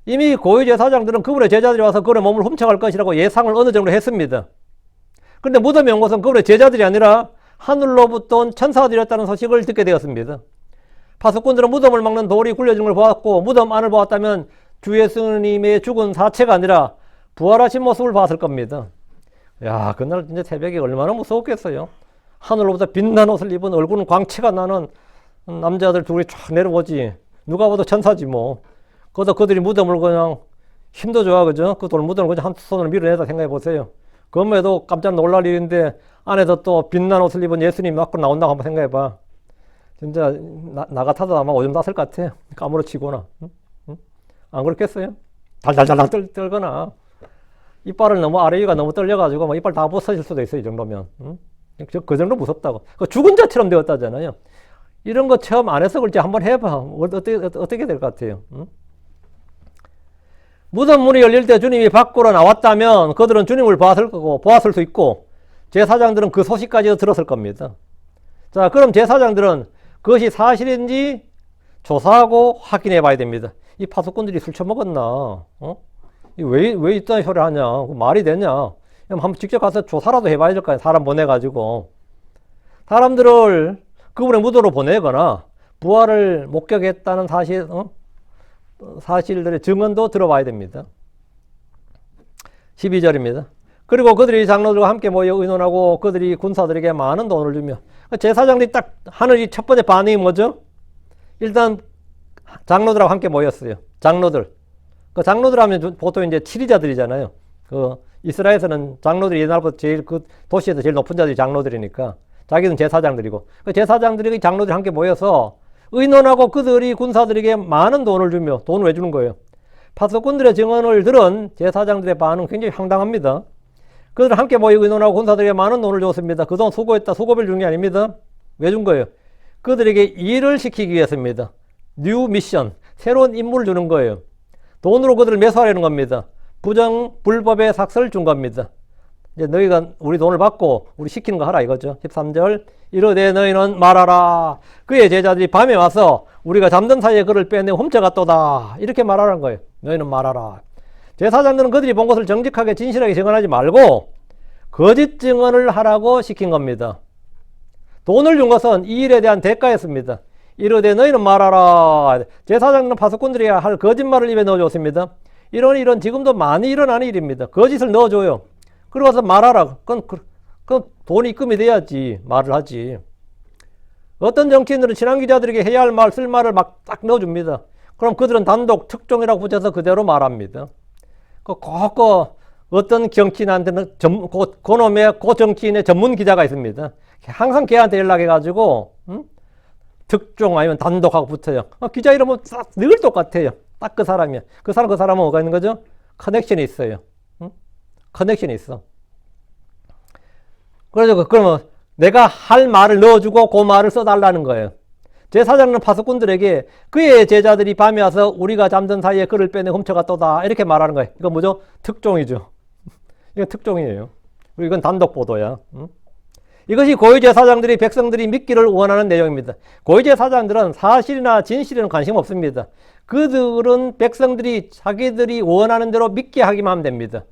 이미 고위제사장들은 그분의 제자들이 와서 그분의 몸을 훔쳐갈 것이라고 예상을 어느 정도 했습니다. 그런데 무덤에 온 것은 그분의 제자들이 아니라 하늘로부터 온 천사들이었다는 소식을 듣게 되었습니다. 파수꾼들은 무덤을 막는 돌이 굴려진 걸 보았고 무덤 안을 보았다면 주 예수님의 죽은 사체가 아니라 부활하신 모습을 봤을 겁니다. 야, 그날 진짜 새벽에 얼마나 무서웠겠어요. 하늘로부터 빛난 옷을 입은 얼굴은 광채가 나는 남자들 둘이 쫙 내려오지. 누가 봐도 천사지 뭐. 거기다 그들이 무덤을 그냥 힘도 좋아, 그죠? 그 돌 무덤을 그냥 한 손으로 밀어내다 생각해 보세요. 그럼에도 깜짝 놀랄 일인데 안에서 또 빛난 옷을 입은 예수님이 맞고 나온다고 한번 생각해 봐. 진짜 나 같아도 아마 오줌 쌌을 것 같아. 까무러치거나. 응? 안 그렇겠어요? 달달달 떨거나. 이빨을 너무 아래 위가 너무 떨려가지고 막 이빨 다 부서질 수도 있어요. 이 정도면. 응? 그 정도 무섭다고. 죽은 자처럼 되었다잖아요. 이런 거 체험 안 해서 그렇지 한번 해봐. 어떻게 될 것 같아요? 응? 무덤 문이 열릴 때 주님이 밖으로 나왔다면 그들은 주님을 보았을 수 있고 제사장들은 그 소식까지도 들었을 겁니다. 자, 그럼 제사장들은 그것이 사실인지 조사하고 확인해 봐야 됩니다. 이 파수꾼들이 술 처먹었나? 왜 이딴 소리를 하냐? 말이 되냐? 한번 직접 가서 조사라도 해봐야 될 거 아니야. 사람 보내가지고. 사람들을 그분의 무덤으로 보내거나 부활을 목격했다는 사실들의 증언도 들어봐야 됩니다. 12절입니다. 그리고 그들이 장로들과 함께 모여 의논하고 그들이 군사들에게 많은 돈을 주며 제사장들이 딱 하는 이 첫 번째 반응이 뭐죠? 일단 장로들하고 함께 모였어요. 장로들. 그 장로들 하면 보통 이제 치리자들이잖아요. 그 이스라엘에서는 장로들이 옛날부터 제일 그 도시에서 제일 높은 자들이 장로들이니까 자기는 제사장들이고 그 제사장들이 장로들이 함께 모여서 의논하고 그들이 군사들에게 많은 돈을 주며 돈을 왜 주는 거예요? 파수꾼들의 증언을 들은 제사장들의 반응은 굉장히 황당합니다. 그들은 함께 모여 의논하고 군사들에게 많은 돈을 줬습니다. 그 돈 수고했다. 수고비를 준 게 아닙니다. 왜 준 거예요? 그들에게 일을 시키기 위해서입니다. 뉴 미션, 새로운 임무를 주는 거예요. 돈으로 그들을 매수하려는 겁니다. 불법의 삭스를 준 겁니다. 이제 너희가 우리 돈을 받고 우리 시키는 거 하라 이거죠. 13절. 이르되 너희는 말하라. 그의 제자들이 밤에 와서 우리가 잠든 사이에 그를 빼내 훔쳐갔도다. 이렇게 말하라는 거예요. 너희는 말하라. 제사장들은 그들이 본 것을 정직하게 진실하게 증언하지 말고 거짓 증언을 하라고 시킨 겁니다. 돈을 준 것은 이 일에 대한 대가였습니다. 이르되 너희는 말하라. 제사장들은 파수꾼들이 할 거짓말을 입에 넣어줬습니다. 이런 일은 지금도 많이 일어나는 일입니다. 거짓을 넣어줘요. 그러고서 말하라. 그건 돈이 입금이 돼야지 말을 하지. 어떤 정치인들은 친한 기자들에게 해야 할 말, 쓸 말을 막 딱 넣어줍니다. 그럼 그들은 단독 특종이라고 붙여서 그대로 말합니다. 어떤 정치인한테는 그놈의 그 정치인의 전문 기자가 있습니다. 항상 걔한테 연락해가지고 특종 아니면 단독하고 붙어요. 기자 이름은 늘 똑같아요. 딱 그 사람이야. 그 사람은 뭐가 있는 거죠? 커넥션이 있어요. 커넥션이 있어. 그래서 그러면 내가 할 말을 넣어주고 그 말을 써달라는 거예요. 제사장은 파수꾼들에게 그의 제자들이 밤에 와서 우리가 잠든 사이에 그를 빼내 훔쳐갔도다 이렇게 말하는 거예요. 이건 뭐죠? 특종이죠. 이건 특종이에요. 이건 단독 보도야. 이것이 고위제사장들이 백성들이 믿기를 원하는 내용입니다. 고위제사장들은 사실이나 진실에는 관심 없습니다. 그들은 백성들이 자기들이 원하는 대로 믿게 하기만 하면 됩니다.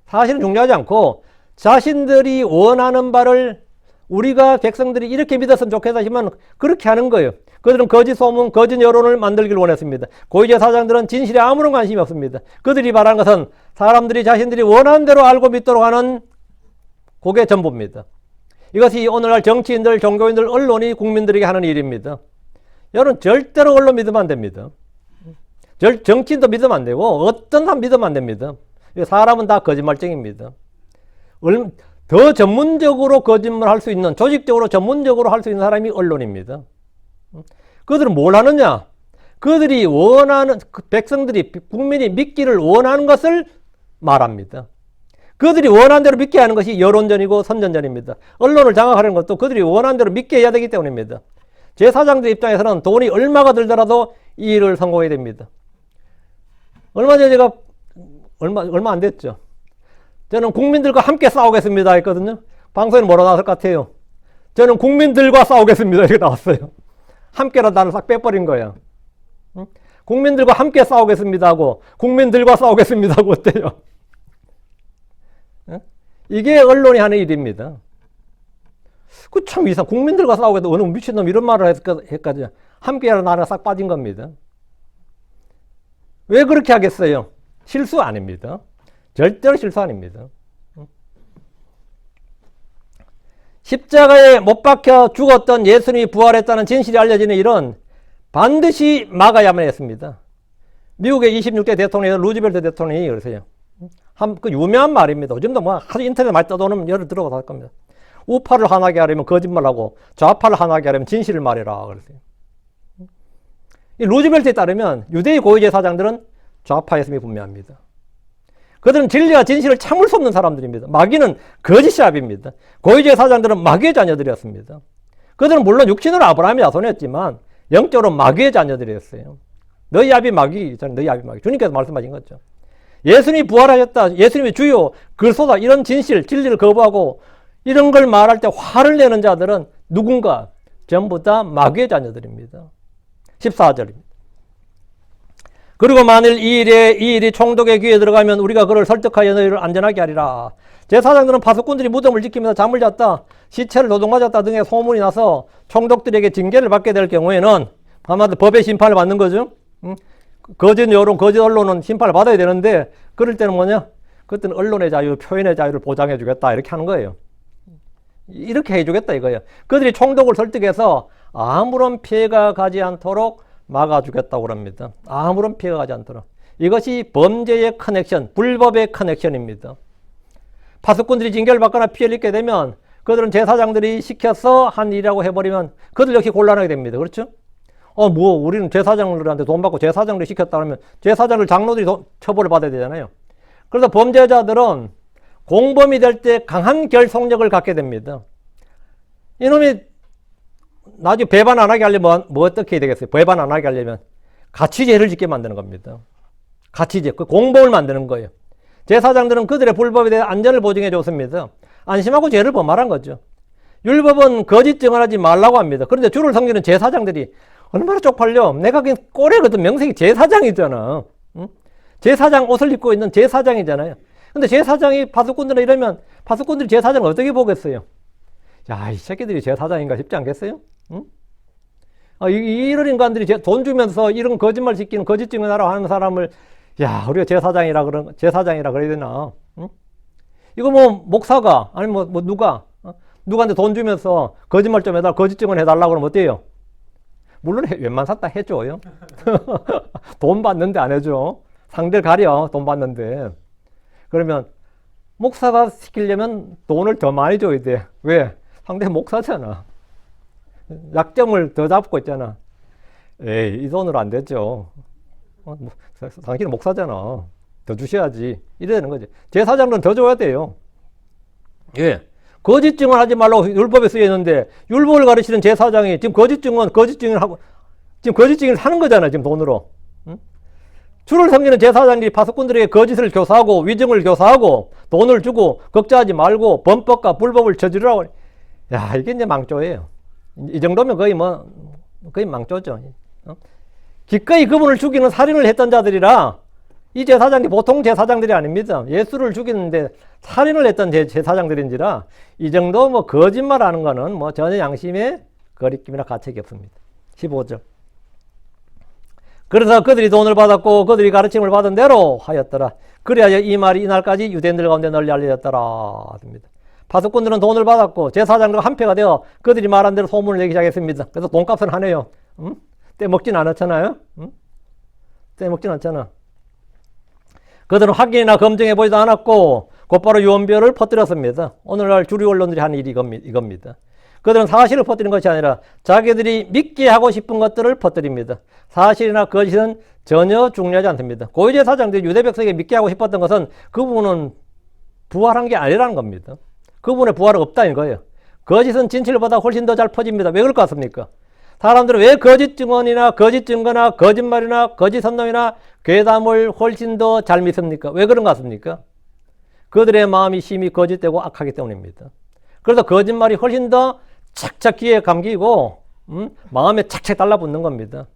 사실은 중요하지 않고 자신들이 원하는 바를 우리가 백성들이 이렇게 믿었으면 좋겠다 하시면 그렇게 하는 거예요. 그들은 거짓 소문, 거짓 여론을 만들기를 원했습니다. 고위제사장들은 진실에 아무런 관심이 없습니다. 그들이 말하는 것은 사람들이 자신들이 원하는 대로 알고 믿도록 하는 그게 전부입니다. 이것이 오늘날 정치인들, 종교인들, 언론이 국민들에게 하는 일입니다. 여러분 절대로 언론 믿으면 안 됩니다. 정치인도 믿으면 안 되고 어떤 사람 믿으면 안 됩니다. 사람은 다 거짓말쟁이입니다. 더 전문적으로 거짓말 할 수 있는, 조직적으로 전문적으로 할 수 있는 사람이 언론입니다. 그들은 뭘 하느냐? 그들이 원하는, 백성들이, 국민이 믿기를 원하는 것을 말합니다. 그들이 원하는 대로 믿게 하는 것이 여론전이고 선전전입니다. 언론을 장악하는 것도 그들이 원하는 대로 믿게 해야 되기 때문입니다. 제사장들 입장에서는 돈이 얼마가 들더라도 이 일을 성공해야 됩니다. 얼마 전에 제가 얼마 안 됐죠. 저는 국민들과 함께 싸우겠습니다 했거든요. 방송에 뭐라 나왔을 것 같아요. 저는 국민들과 싸우겠습니다 이렇게 나왔어요. 함께라도 나를 싹 빼버린 거예요. 응? 국민들과 함께 싸우겠습니다 하고 국민들과 싸우겠습니다 하고 어때요? 응? 이게 언론이 하는 일입니다. 그 참 이상. 국민들과 싸우겠다. 어느 미친놈 이런 말을 했까지 함께라도 나를 싹 빠진 겁니다. 왜 그렇게 하겠어요? 실수 아닙니다. 절대로 실수 아닙니다. 십자가에 못 박혀 죽었던 예수님이 부활했다는 진실이 알려지는 일은 반드시 막아야만 했습니다. 미국의 26대 대통령 루즈벨트 대통령이 그러세요. 그 유명한 말입니다. 요즘도 뭐 아주 인터넷 많이 떠도는 예를 들어서 할 겁니다. 우파를 하나게 하려면 거짓말하고 좌파를 하나게 하려면 진실을 말해라 그러세요. 이 루즈벨트에 따르면 유대의 고위제사장들은 좌파였음이 분명합니다. 그들은 진리와 진실을 참을 수 없는 사람들입니다. 마귀는 거짓의 아비입니다. 고위제사장들은 마귀의 자녀들이었습니다. 그들은 물론 육신으로 아브라함의 자손이었지만 영적으로 마귀의 자녀들이었어요. 너희 아비 마귀, 너희 아비 마귀. 주님께서 말씀하신 거죠. 예수님이 부활하셨다, 예수님이 주요, 그리스도다 이런 진리를 거부하고 이런 걸 말할 때 화를 내는 자들은 누군가 전부 다 마귀의 자녀들입니다. 14절입니다. 그리고 만일 이 일이 총독의 귀에 들어가면 우리가 그를 설득하여 너희를 안전하게 하리라. 제사장들은 파수꾼들이 무덤을 지키면서 잠을 잤다, 시체를 도둑맞았다 등의 소문이 나서 총독들에게 징계를 받게 될 경우에는 아마도 법의 심판을 받는 거죠. 거짓 여론, 거짓 언론은 심판을 받아야 되는데 그럴 때는 뭐냐? 그때는 언론의 자유, 표현의 자유를 보장해 주겠다 이렇게 하는 거예요. 이렇게 해주겠다 이거예요. 그들이 총독을 설득해서 아무런 피해가 가지 않도록 막아주겠다고 합니다. 아무런 피해가 가지 않도록. 이것이 범죄의 커넥션, 불법의 커넥션입니다. 파수꾼들이 징계를 받거나 피해를 입게 되면 그들은 제사장들이 시켜서 한 일이라고 해버리면 그들 역시 곤란하게 됩니다. 그렇죠? 우리는 제사장들한테 돈 받고 제사장들이 시켰다 그러면 제사장들 장로들이 처벌을 받아야 되잖아요. 그래서 범죄자들은 공범이 될 때 강한 결속력을 갖게 됩니다. 이놈이 나중에 배반 안 하게 하려면 뭐 어떻게 해야 되겠어요? 배반 안 하게 하려면 가치죄를 짓게 만드는 겁니다. 가치죄, 그 공범을 만드는 거예요. 제사장들은 그들의 불법에 대해 안전을 보증해 줬습니다. 안심하고 죄를 범하란 거죠. 율법은 거짓 증언하지 말라고 합니다. 그런데 주를 섬기는 제사장들이 얼마나 쪽팔려. 내가 그냥 꼴에 걷은 명색이 제사장이잖아. 응? 제사장 옷을 입고 있는 제사장이잖아요. 근데 제사장이 파수꾼들은 이러면 파수꾼들이 제사장을 어떻게 보겠어요? 야, 이 새끼들이 제사장인가 싶지 않겠어요? 응? 이런 인간들이 돈 주면서 이런 거짓말 시키는 거짓 증언하라고 하는 사람을 야, 우리가 제사장이라 그래야 되나? 응? 이거 뭐 목사가 아니면 뭐 누가 누구한테 돈 주면서 거짓말 좀 해달라, 거짓 증언 해달라고 그러면 어때요? 물론 웬만하다 해줘요. 돈 받는데 안 해줘. 상대를 가려, 돈 받는데. 그러면 목사가 시키려면 돈을 더 많이 줘야 돼. 왜? 상대 목사잖아. 약점을 더 잡고 있잖아. 에이, 이 돈으로 안 되죠. 당신은 목사잖아. 더 주셔야지. 이래야 되는 거지. 제사장은 더 줘야 돼요. 예. 거짓 증언하지 말라고 율법에 쓰여 있는데 율법을 가르치는 제사장이 지금 거짓 증언하고 지금 거짓 증언을 하는 거잖아요. 지금 돈으로. 응? 주를 섬기는 제사장들이 파수꾼들에게 거짓을 교사하고 위증을 교사하고 돈을 주고 걱정하지 말고 범법과 불법을 저지르라고. 야, 이게 이제 망조예요. 이 정도면 거의 망조죠. 기꺼이 그분을 죽이는 살인을 했던 자들이라 이 제사장이 보통 제사장들이 아닙니다. 예수를 죽이는데 살인을 했던 제사장들인지라 이 정도 뭐 거짓말 하는 거는 뭐 전혀 양심에 거리낌이나 가책이 없습니다. 15절. 그래서 그들이 돈을 받았고 그들이 가르침을 받은 대로 하였더라. 그래야 이 말이 이날까지 유대인들 가운데 널리 알려졌더라. 파수꾼들은 돈을 받았고 제사장들과 한패가 되어 그들이 말한 대로 소문을 내기 시작했습니다. 그래서 돈값은 하네요. 떼먹진 않았잖아요. 떼먹진 않잖아. 그들은 확인이나 검증해 보지도 않았고 곧바로 유언비어를 퍼뜨렸습니다. 오늘날 주류 언론들이 하는 일이 이겁니다. 그들은 사실을 퍼뜨리는 것이 아니라 자기들이 믿게 하고 싶은 것들을 퍼뜨립니다. 사실이나 거짓은 전혀 중요하지 않습니다. 고유제사장들이 유대 백성에게 믿게 하고 싶었던 것은 그분은 부활한 게 아니라는 겁니다. 그분의 부활은 없다는 거예요. 거짓은 진실보다 훨씬 더 잘 퍼집니다. 왜 그럴 것 같습니까? 사람들은 왜 거짓 증언이나 거짓 증거나 거짓말이나 거짓 선동이나 괴담을 훨씬 더 잘 믿습니까? 왜 그런 것 같습니까? 그들의 마음이 심히 거짓되고 악하기 때문입니다. 그래서 거짓말이 훨씬 더 착착 귀에 감기고 마음에 착착 달라붙는 겁니다.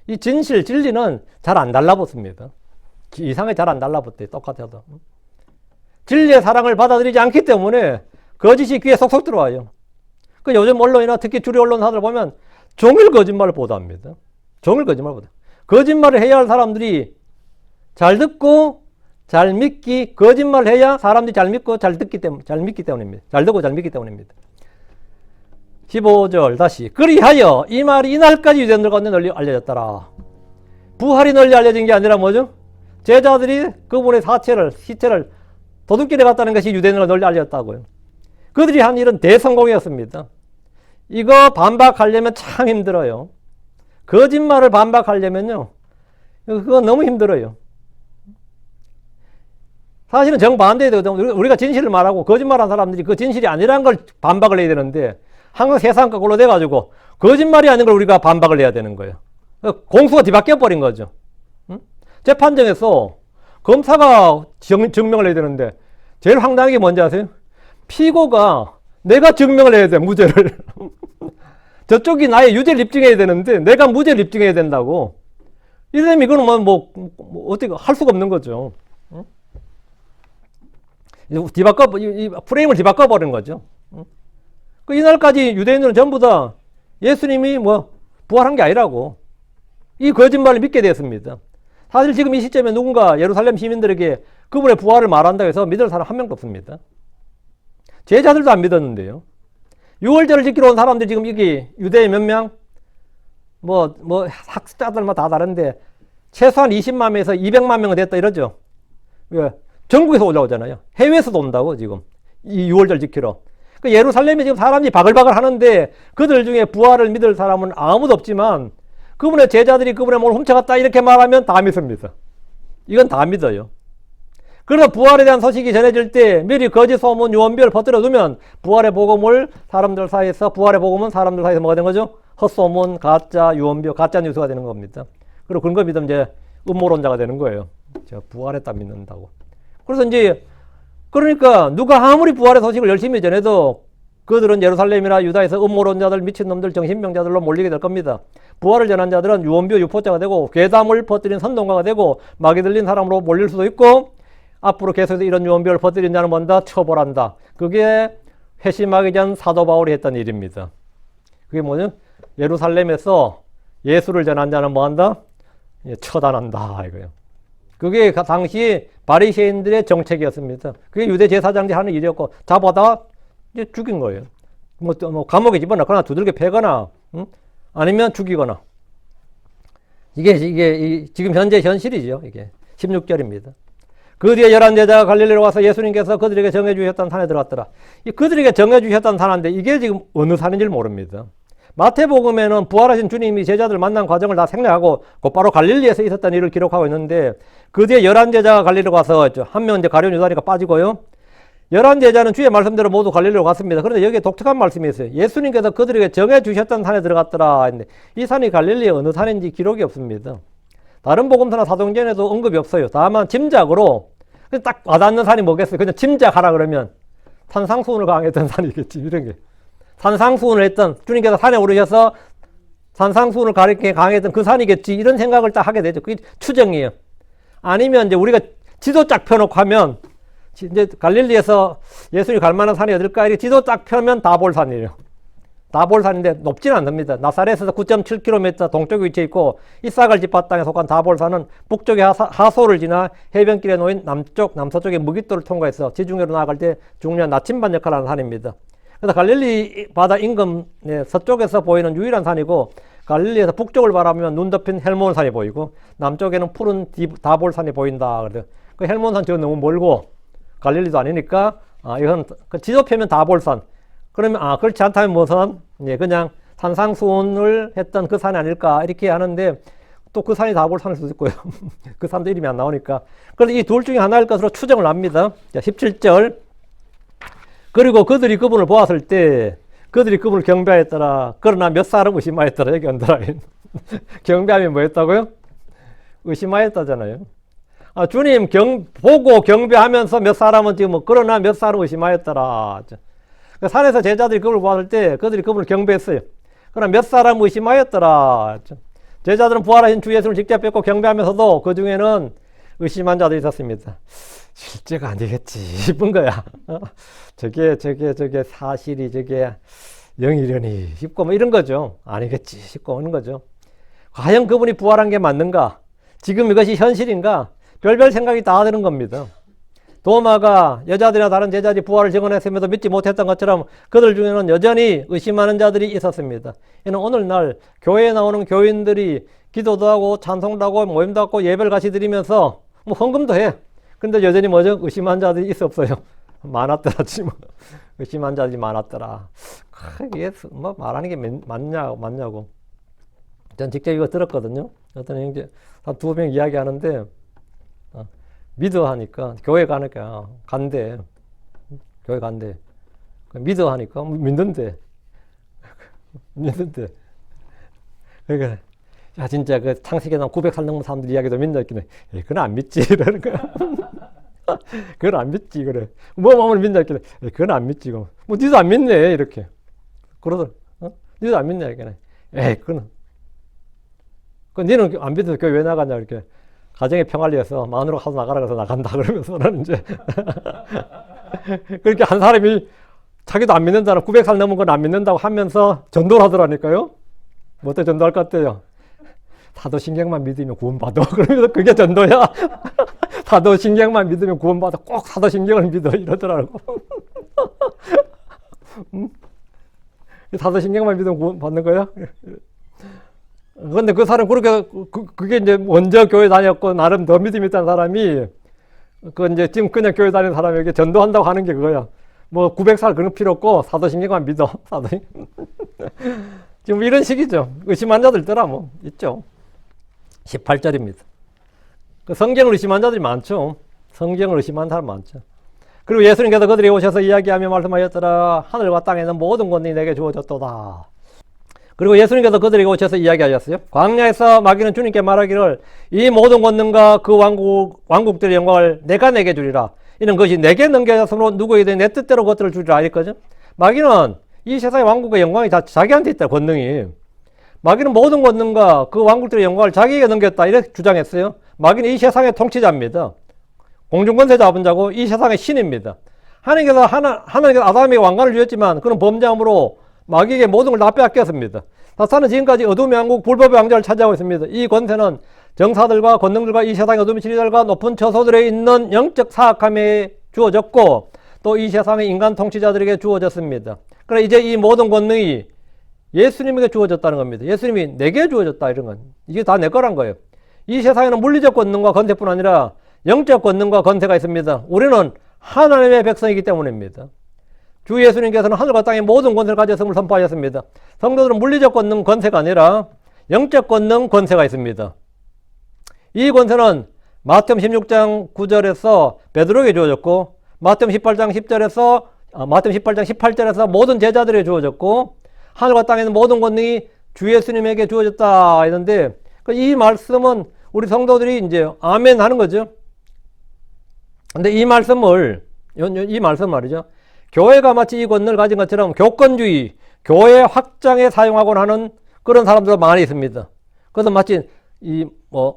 이 진실, 진리는 잘 안 달라붙습니다. 이상하게 잘 안 달라붙대요. 똑같아도. 진리의 사랑을 받아들이지 않기 때문에 거짓이 귀에 속속 들어와요. 그 요즘 언론이나 특히 주류 언론사들 보면 종일 거짓말을 보도합니다. 종일 거짓말 보도. 거짓말을 해야 할 사람들이 잘 듣고 잘 믿기, 거짓말을 해야 사람들이 잘 믿고 잘 믿기 때문입니다. 잘 듣고 잘 믿기 때문입니다. 15절 다시. 그리하여 이 말이 이날까지 유대인들 가운데 널리 알려졌더라. 부활이 널리 알려진 게 아니라 뭐죠? 제자들이 그분의 시체를 도둑질해 갔다는 것이 유대인들 널리 알려졌다고요. 그들이 한 일은 대성공이었습니다. 이거 반박하려면 참 힘들어요. 거짓말을 반박하려면요. 그거 너무 힘들어요. 사실은 정반대되거든요. 우리가 진실을 말하고 거짓말한 사람들이 그 진실이 아니라는 걸 반박을 해야 되는데 항상 세상 거꾸로 돼가지고 거짓말이 아닌 걸 우리가 반박을 해야 되는 거예요. 공수가 뒤바뀌어 버린 거죠. 재판정에서 검사가 증명을 해야 되는데 제일 황당한 게 뭔지 아세요? 피고가 내가 증명을 해야 돼, 무죄를. 저쪽이 나의 유죄를 입증해야 되는데 내가 무죄를 입증해야 된다고. 이러면 이거는 어떻게 할 수가 없는 거죠. 프레임을 뒤바꿔 버린 거죠. 이날까지 유대인들은 전부 다 예수님이 부활한 게 아니라고 이 거짓말을 믿게 되었습니다. 사실 지금 이 시점에 누군가 예루살렘 시민들에게 그분의 부활을 말한다고 해서 믿을 사람 한 명도 없습니다. 제자들도 안 믿었는데요. 6월절을 지키러 온 사람들이 지금 여기 유대에 몇 명? 학자들마다 다 다른데 최소한 20만 명에서 200만 명은 됐다 이러죠. 왜? 전국에서 올라오잖아요. 해외에서도 온다고 지금 이 6월절 지키러. 예루살렘에 지금 사람이 바글바글 하는데 그들 중에 부활을 믿을 사람은 아무도 없지만 그분의 제자들이 그분의 몸을 훔쳐갔다 이렇게 말하면 다 믿습니다. 이건 다 믿어요. 그래서 부활에 대한 소식이 전해질 때 미리 거짓 소문, 유언비어를 퍼뜨려 두면 부활의 복음은 사람들 사이에서 뭐가 된 거죠? 헛소문, 가짜, 유언비어, 가짜 뉴스가 되는 겁니다. 그리고 그런 거 믿으면 이제 음모론자가 되는 거예요. 제가 부활했다 믿는다고. 그래서 이제 그러니까 누가 아무리 부활의 소식을 열심히 전해도 그들은 예루살렘이나 유다에서 음모론자들, 미친놈들, 정신병자들로 몰리게 될 겁니다. 부활을 전한 자들은 유언비어 유포자가 되고 괴담을 퍼뜨린 선동가가 되고 마귀 들린 사람으로 몰릴 수도 있고 앞으로 계속해서 이런 유언비어를 퍼뜨린 자는 뭔다? 처벌한다. 그게 회심하기 전 사도 바울이 했던 일입니다. 그게 뭐냐? 예루살렘에서 예수를 전한 자는 뭐한다? 처단한다 이거예요. 그게 당시 바리새인들의 정책이었습니다. 그게 유대 제사장들이 하는 일이었고 잡아다 이제 죽인 거예요. 감옥에 집어넣거나 두들겨 패거나 아니면 죽이거나. 이게 지금 현재 현실이죠. 이게 16절입니다. 그 뒤에 11제자가 갈릴리로 와서 예수님께서 그들에게 정해주셨던 산에 들어갔더라. 그들에게 정해주셨던 산인데 이게 지금 어느 산인지 모릅니다. 마태복음에는 부활하신 주님이 제자들 만난 과정을 다 생략하고 곧바로 갈릴리에서 있었던 일을 기록하고 있는데 그 뒤에 11제자가 갈릴리로 가서 한 명은 이제 가룟 유다니까 빠지고요. 11제자는 주의 말씀대로 모두 갈릴리로 갔습니다. 그런데 여기에 독특한 말씀이 있어요. 예수님께서 그들에게 정해주셨던 산에 들어갔더라 했는데 이 산이 갈릴리의 어느 산인지 기록이 없습니다. 다른 복음서나 사도행전에도 언급이 없어요. 다만 짐작으로 딱 와닿는 산이 뭐겠어요? 그냥 짐작하라 그러면 산상수훈을 강했던 산이겠지. 이런 게. 산상수훈을 했던 주님께서 산에 오르셔서 산상수훈을 강했던 그 산이겠지. 이런 생각을 딱 하게 되죠. 그게 추정이에요. 아니면 이제 우리가 지도 딱 펴놓고 하면 이제 갈릴리에서 예수님이 갈 만한 산이 어딜까? 이렇게 지도 딱 펴면 다볼산이에요. 다볼산인데 높지는 않습니다. 나사렛에서 9.7km 동쪽에 위치해 있고 이사갈 지파 땅에 속한 다볼산은 북쪽의 하소를 지나 해변길에 놓인 남서쪽의 무깃도를 통과해서 지중해로 나아갈 때 중요한 나침반 역할을 하는 산입니다. 그래서 갈릴리 바다 인근 서쪽에서 보이는 유일한 산이고 갈릴리에서 북쪽을 바라보면 눈 덮인 헬몬산이 보이고 남쪽에는 푸른 다볼산이 보인다. 그래서 그 헬몬산 저 너무 멀고 갈릴리도 아니니까 이건 그 지도 펴면 다볼산. 그러면 그렇지 않다면 무슨 예, 그냥 산상수훈을 했던 그 산이 아닐까 이렇게 하는데 또 그 산이 다볼 산일 수도 있고요. 그 산도 이름이 안 나오니까. 그래서 이 둘 중에 하나일 것으로 추정을 합니다. 자, 17절. 그리고 그들이 그분을 보았을 때 그들이 그분을 경배하였더라. 그러나 몇 사람 의심하였더라. 여기 온더라. 경배함이 뭐였다고요? 의심하였다잖아요. 주님 보고 경배하면서 몇 사람은 지금 그러나 몇 사람 의심하였더라. 그 산에서 제자들이 그분을 보았을 때 그들이 그분을 경배했어요. 그러나 몇 사람 의심하였더라. 제자들은 부활하신 주 예수를 직접 뵙고 경배하면서도 그 중에는 의심한 자들이 있었습니다. 실제가 아니겠지 싶은 거야. 저게 사실이 저게 영이려니 싶고 뭐 이런 거죠. 아니겠지 싶고 이런 거죠. 과연 그분이 부활한 게 맞는가? 지금 이것이 현실인가? 별별 생각이 다 드는 겁니다. 도마가 여자들이나 다른 제자들이 부활을 증언했음에도 믿지 못했던 것처럼 그들 중에는 여전히 의심하는 자들이 있었습니다. 이는 오늘날 교회에 나오는 교인들이 기도도 하고 찬송도 하고 모임도 하고 예배를 같이 드리면서 뭐 헌금도 해. 근데 여전히 뭐죠? 의심한 자들이 있어 없어요? 많았더라 지금. 의심한 자들이 많았더라. 이게 뭐 말하는 게 맞냐고. 전 직접 이거 들었거든요. 어떤 형제 한 두 명 이야기하는데 믿어 하니까 교회 가니까 간대. 교회 간대. 믿어 하니까 믿는데. 그러니까 야 진짜 그 창세기에 나온 900살 넘는 사람들 이야기도 믿나 했겠네. 그건 안 믿지 이러는 거야. 그건 안 믿지 그래. 뭐 마음을 믿나 했겠네. 그건 안 믿지 뭐 니도 안 믿네 이렇게. 그러더 니도 안 믿네 이렇게. 그건 니는 안 믿어서 교회 왜 나가냐 이렇게. 가정의 평화를 위해서 마누라 하고 나가라 그래서 나간다 그러면서는 이제 그렇게 한 사람이 자기도 안 믿는다는 900살 넘은 건 안 믿는다고 하면서 전도를 하더라니까요. 뭐 어때 전도할 것 같아요? 사도신경만 믿으면 구원받아. 그러면서 그게 전도야. 사도신경만 믿으면 구원받아. 꼭 사도신경을 믿어 이러더라고. 사도신경만 믿으면 구원받는 거야? 근데 그 사람 그렇게 그게 이제 먼저 교회 다녔고 나름 더 믿음이 있다는 사람이 그 이제 지금 그냥 교회 다니는 사람에게 전도한다고 하는 게 그거야. 뭐 900살 그런 필요 없고 사도신경만 믿어. 지금 이런 식이죠. 의심한 자들 있더라 뭐 있죠. 18절입니다. 그 성경을 의심한 자들이 많죠. 성경을 의심한 사람 많죠. 그리고 예수님께서 그들이 오셔서 이야기하며 말씀하셨더라. 하늘과 땅에는 모든 권능이 내게 주어졌도다. 그리고 예수님께서 그들에게 오셔서 이야기하셨어요. 광야에서 마귀는 주님께 말하기를 이 모든 권능과 그 왕국들의 영광을 내가 내게 주리라. 이는 것이 내게 넘겨졌으므로 누구에게 내 뜻대로 그것들을 주리라 했거든. 마귀는 이 세상의 왕국의 영광이 다 자기한테 있다. 권능이. 마귀는 모든 권능과 그 왕국들의 영광을 자기에게 넘겼다. 이렇게 주장했어요. 마귀는 이 세상의 통치자입니다. 공중권세 잡은 자고 이 세상의 신입니다. 하나님께서 아담에게 왕관을 주셨지만 그는 범죄함으로 마귀에게 모든 걸 다 빼앗겼습니다. 사탄은 지금까지 어둠의 왕국 불법의 왕자를 차지하고 있습니다. 이 권세는 정사들과 권능들과 이 세상의 어둠의 지리들과 높은 처소들에 있는 영적 사악함에 주어졌고 또 이 세상의 인간 통치자들에게 주어졌습니다. 그러나 이제 이 모든 권능이 예수님에게 주어졌다는 겁니다. 예수님이 내게 주어졌다 이런 건 이게 다 내 거란 거예요. 이 세상에는 물리적 권능과 권세뿐 아니라 영적 권능과 권세가 있습니다. 우리는 하나님의 백성이기 때문입니다. 주 예수님께서는 하늘과 땅의 모든 권세를 가졌음을 선포하셨습니다. 성도들은 물리적 권능 권세가 아니라 영적 권능 권세가 있습니다. 이 권세는 마태복음 16장 9절에서 베드로에게 주어졌고 마태복음 18장 18절에서 모든 제자들에게 주어졌고 하늘과 땅에 있는 모든 권능이 주 예수님에게 주어졌다 했는데 이 말씀은 우리 성도들이 이제 아멘 하는 거죠. 근데 이 말씀 말이죠. 교회가 마치 이 권능을 가진 것처럼 교권주의, 교회 확장에 사용하곤 하는 그런 사람들 많이 있습니다. 그래서 마치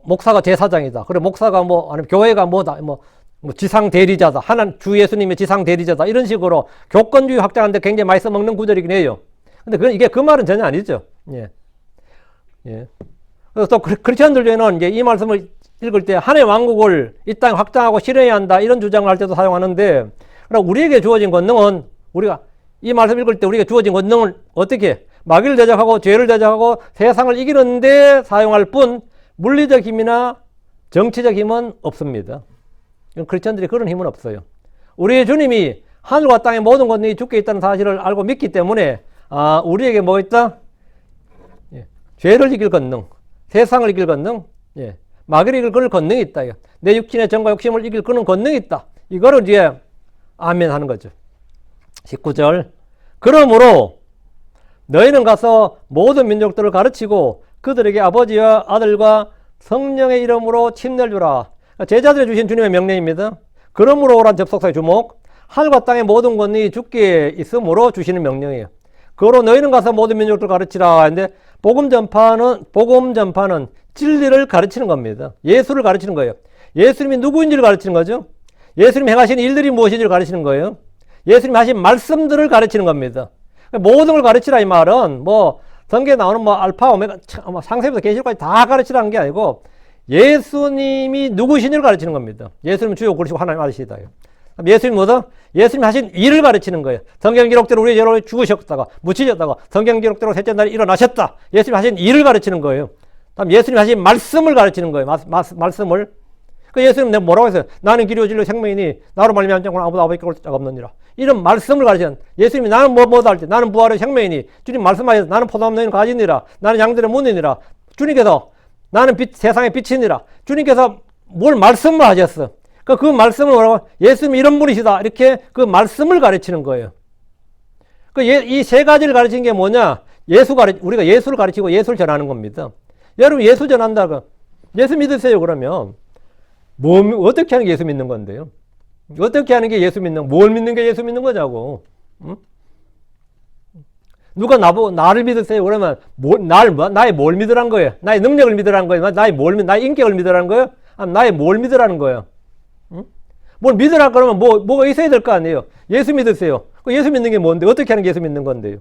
목사가 제사장이다. 그래 목사가 아니면 교회가 지상 대리자다. 주 예수님의 지상 대리자다. 이런 식으로 교권주의 확장하는데 굉장히 많이 써먹는 구절이긴 해요. 근데 이게 그 말은 전혀 아니죠. 예. 그래서 또 크리스천들 중에는 이제 이 말씀을 읽을 때 하나님의 왕국을 이 땅에 확장하고 실현해야 한다. 이런 주장을 할 때도 사용하는데 그럼 우리에게 주어진 권능은 우리가 이 말씀 읽을 때 우리에게 주어진 권능을 어떻게 마귀를 대적하고 죄를 대적하고 세상을 이기는데 사용할 뿐 물리적 힘이나 정치적 힘은 없습니다. 크리스천들이 그런 힘은 없어요. 우리의 주님이 하늘과 땅의 모든 것이 주께 있다는 사실을 알고 믿기 때문에 우리에게 뭐 있다? 예. 죄를 이길 권능, 세상을 이길 권능, 예. 마귀를 이길 그런 권능이 있다. 내 육신의 정과 욕심을 이길 그런 권능이 있다. 이거를 이제 아멘 하는 거죠. 19절. 그러므로 너희는 가서 모든 민족들을 가르치고 그들에게 아버지와 아들과 성령의 이름으로 침례를 주라. 제자들이 주신 주님의 명령입니다. 그러므로란 접속사의 주목. 하늘과 땅의 모든 권능이 주께 있으므로 주시는 명령이에요. 그러므로 너희는 가서 모든 민족들을 가르치라 하는데 복음 전파는 진리를 가르치는 겁니다. 예수를 가르치는 거예요. 예수님이 누구인지를 가르치는 거죠. 예수님이 행하신 일들이 무엇인지를 가르치는 거예요. 예수님이 하신 말씀들을 가르치는 겁니다. 모든 걸 가르치라 이 말은 뭐 성경에 나오는 뭐 알파 오메가 상세부터 계시록까지 다 가르치라는 게 아니고 예수님이 누구신지를 가르치는 겁니다. 예수님은 주요 그러시고 하나님 아들이시다. 예수님 뭐다? 예수님이 하신 일을 가르치는 거예요. 성경 기록대로 우리 죄로 죽으셨다가 묻히셨다가 성경 기록대로 셋째 날에 일어나셨다. 예수님이 하신 일을 가르치는 거예요. 다음 예수님이 하신 말씀을 가르치는 거예요. 말씀을. 그 예수님 내가 뭐라고 했어요? 나는 길이요 진리요 생명이니 나로 말미암지 않고는 아무도 아버지께 올 자가 없느니라. 이런 말씀을 가르치는 예수님이 나는 뭐다 할 때 나는 부활의 생명이니 주님 말씀하셔서 나는 포도나무 너희는 가지니라. 나는 양들의 문이니라. 주님께서 나는 세상의 빛이니라. 주님께서 뭘 말씀을 하셨어. 그 말씀을 뭐라고? 예수님이 이런 분이시다. 이렇게 그 말씀을 가르치는 거예요. 이 세 가지를 가르치는 게 뭐냐? 우리가 예수를 가르치고 예수를 전하는 겁니다. 여러분 예수 전한다. 예수 믿으세요 그러면. 어떻게 하는 게 예수 믿는 건데요? 어떻게 하는 게 예수 믿는, 뭘 믿는 게 예수 믿는 거냐고. 응? 누가 나를 믿으세요? 그러면, 나의 뭘 믿으라는 거예요? 나의 능력을 믿으라는 거예요? 나의 인격을 믿으라는 거예요? 아니면 나의 뭘 믿으라는 거예요? 응? 뭘 믿으라 그러면 뭐가 있어야 될 거 아니에요? 예수 믿으세요. 예수 믿는 게 뭔데? 어떻게 하는 게 예수 믿는 건데요?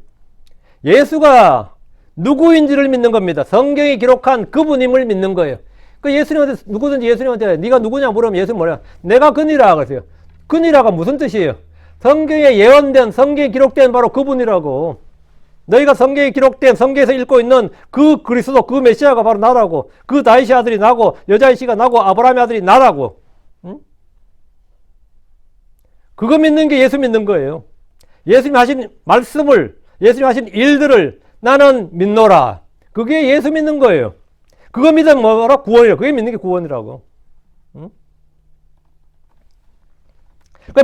예수가 누구인지를 믿는 겁니다. 성경이 기록한 그분임을 믿는 거예요. 예수님한테 누구든지 예수님한테 네가 누구냐 물으면 예수님 뭐냐? 내가 그니라 그러세요. 그니라가 무슨 뜻이에요? 성경에 예언된 성경에 기록된 바로 그분이라고. 너희가 성경에 기록된 성경에서 읽고 있는 그 그리스도 그 메시아가 바로 나라고. 그 다윗의 아들이 나고 여자의 씨가 나고 아브라함의 아들이 나라고. 응? 그거 믿는 게 예수 믿는 거예요. 예수님 하신 말씀을 예수님 하신 일들을 나는 믿노라. 그게 예수 믿는 거예요. 그거 믿으면 뭐라? 구원이라고. 그게 믿는 게 구원이라고. 응?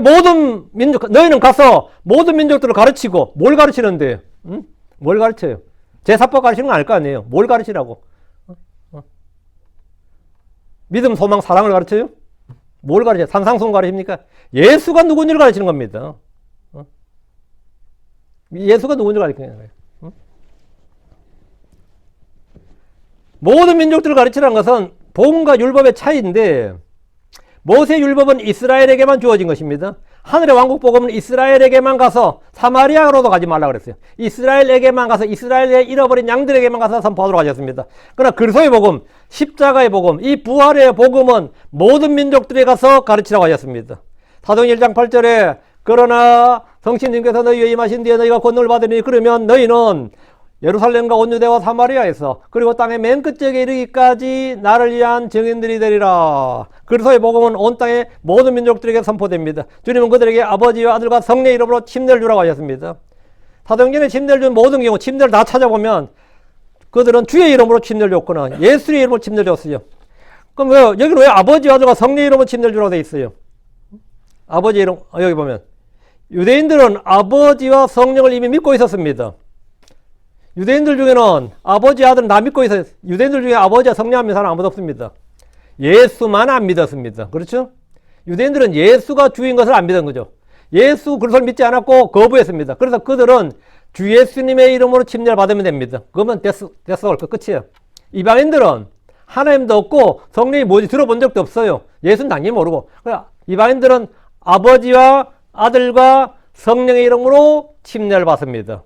모든 민족, 너희는 가서 모든 민족들을 가르치고, 뭘 가르치는데요? 응? 뭘 가르쳐요? 제사법 가르치는 건 아닐 거 아니에요? 뭘 가르치라고? 믿음, 소망, 사랑을 가르쳐요? 뭘 가르쳐요? 산상수훈 가르칩니까? 예수가 누군지를 가르치는 겁니다. 예수가 누군지를 가르치는 거예요. 모든 민족들을 가르치라는 것은 복음과 율법의 차이인데 모세 율법은 이스라엘에게만 주어진 것입니다. 하늘의 왕국 복음은 이스라엘에게만 가서 사마리아로도 가지 말라 그랬어요. 이스라엘에게만 가서 이스라엘의 잃어버린 양들에게만 가서 선포하도록 하셨습니다. 그러나 그리스도의 복음, 십자가의 복음, 이 부활의 복음은 모든 민족들에 가서 가르치라고 하셨습니다. 사도행 1장 8절에 그러나 성신님께서 너희에 임하신 뒤에 너희가 권능을 받으니 그러면 너희는 예루살렘과 온 유대와 사마리아에서 그리고 땅의 맨 끝쪽에 이르기까지 나를 위한 증인들이 되리라. 그리스도의 복음은 온 땅의 모든 민족들에게 선포됩니다. 주님은 그들에게 아버지와 아들과 성령의 이름으로 침례를 주라고 하셨습니다. 사도행전에 침례를 준 모든 경우 침례를 다 찾아보면 그들은 주의 이름으로 침례를 줬거나 예수의 이름으로 침례를 줬어요. 그럼 여기는 왜 아버지와 아들과 성령의 이름으로 침례를 주라고 되어 있어요? 아버지 이름 여기 보면 유대인들은 아버지와 성령을 이미 믿고 있었습니다. 유대인들 중에는 아버지 아들은 다 믿고 있어요. 유대인들 중에 아버지와 성령 안 믿는 사람 아무도 없습니다. 예수만 안 믿었습니다. 그렇죠? 유대인들은 예수가 주인 것을 안 믿은 거죠. 예수 그리스도를 믿지 않았고 거부했습니다. 그래서 그들은 주 예수님의 이름으로 침례를 받으면 됩니다. 그러면 됐어. 그 끝이에요. 이방인들은 하나님도 없고 성령이 뭔지 들어본 적도 없어요. 예수는 당연히 모르고. 이방인들은 아버지와 아들과 성령의 이름으로 침례를 받습니다.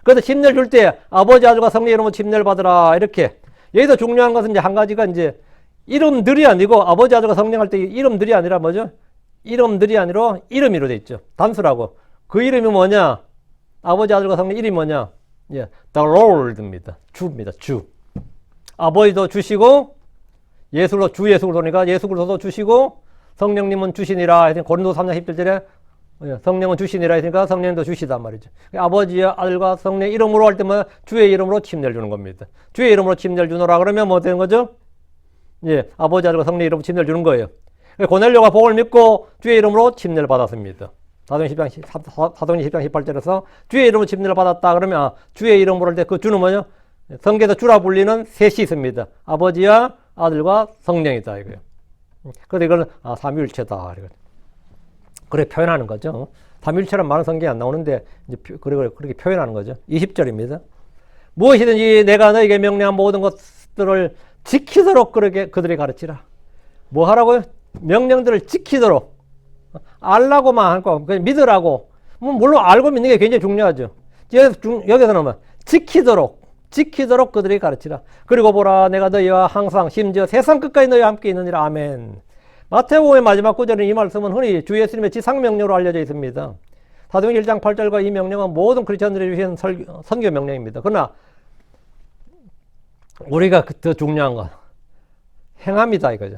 그래서 침례를 줄 때 아버지 아들과 성령의 이름으로 침례를 받으라 이렇게. 여기서 중요한 것은 이제 한 가지가 이제 이름들이 아니고 아버지 아들과 성령 할 때 이름들이 아니라 뭐죠? 이름들이 아니라 이름이로 돼 있죠. 단수라고. 그 이름이 뭐냐? 아버지 아들과 성령 이름이 뭐냐? 예, The Lord입니다. 주입니다. 주. 아버지도 주시고 주 예수 그리스도니까 예수 그리스도도 주시고 성령님은 주시니라. 고린도 3장 17절에 성령은 주신이라 했으니까 성령도 주시단 말이죠. 아버지와 아들과 성령 이름으로 할 때마다 주의 이름으로 침례를 주는 겁니다. 주의 이름으로 침례를 주노라 그러면 뭐 되는 거죠? 예, 아버지, 아들과 성령 이름으로 침례를 주는 거예요. 고넬료가 복을 믿고 주의 이름으로 침례를 받았습니다. 사도행전 10장 18절에서 주의 이름으로 침례를 받았다 그러면 주의 이름으로 할 때 그 주는 뭐냐? 성경에서 주라 불리는 셋이 있습니다. 아버지와 아들과 성령이다 이거예요. 그래서 이거는 삼위일체다. 그래 표현하는 거죠. 삼위일체란 말은 성경에 안 나오는데 이제 그렇게 표현하는 거죠. 20절입니다. 무엇이든지 내가 너에게 명령한 모든 것들을 지키도록 그들이 가르치라. 뭐 하라고요? 명령들을 지키도록. 알라고만 할 거, 그냥 믿으라고. 물론 알고 믿는 게 굉장히 중요하죠. 여기서는 뭐 지키도록 그들이 가르치라. 그리고 보라, 내가 너희와 항상 심지어 세상 끝까지 너희와 함께 있느니라. 아멘. 마태복음의 마지막 구절인 이 말씀은 흔히 주 예수님의 지상명령으로 알려져 있습니다. 사도행전 1장 8절과 이 명령은 모든 크리스천들이 주신 선교 명령입니다. 그러나 우리가 더 중요한 건 행함이다 이거죠.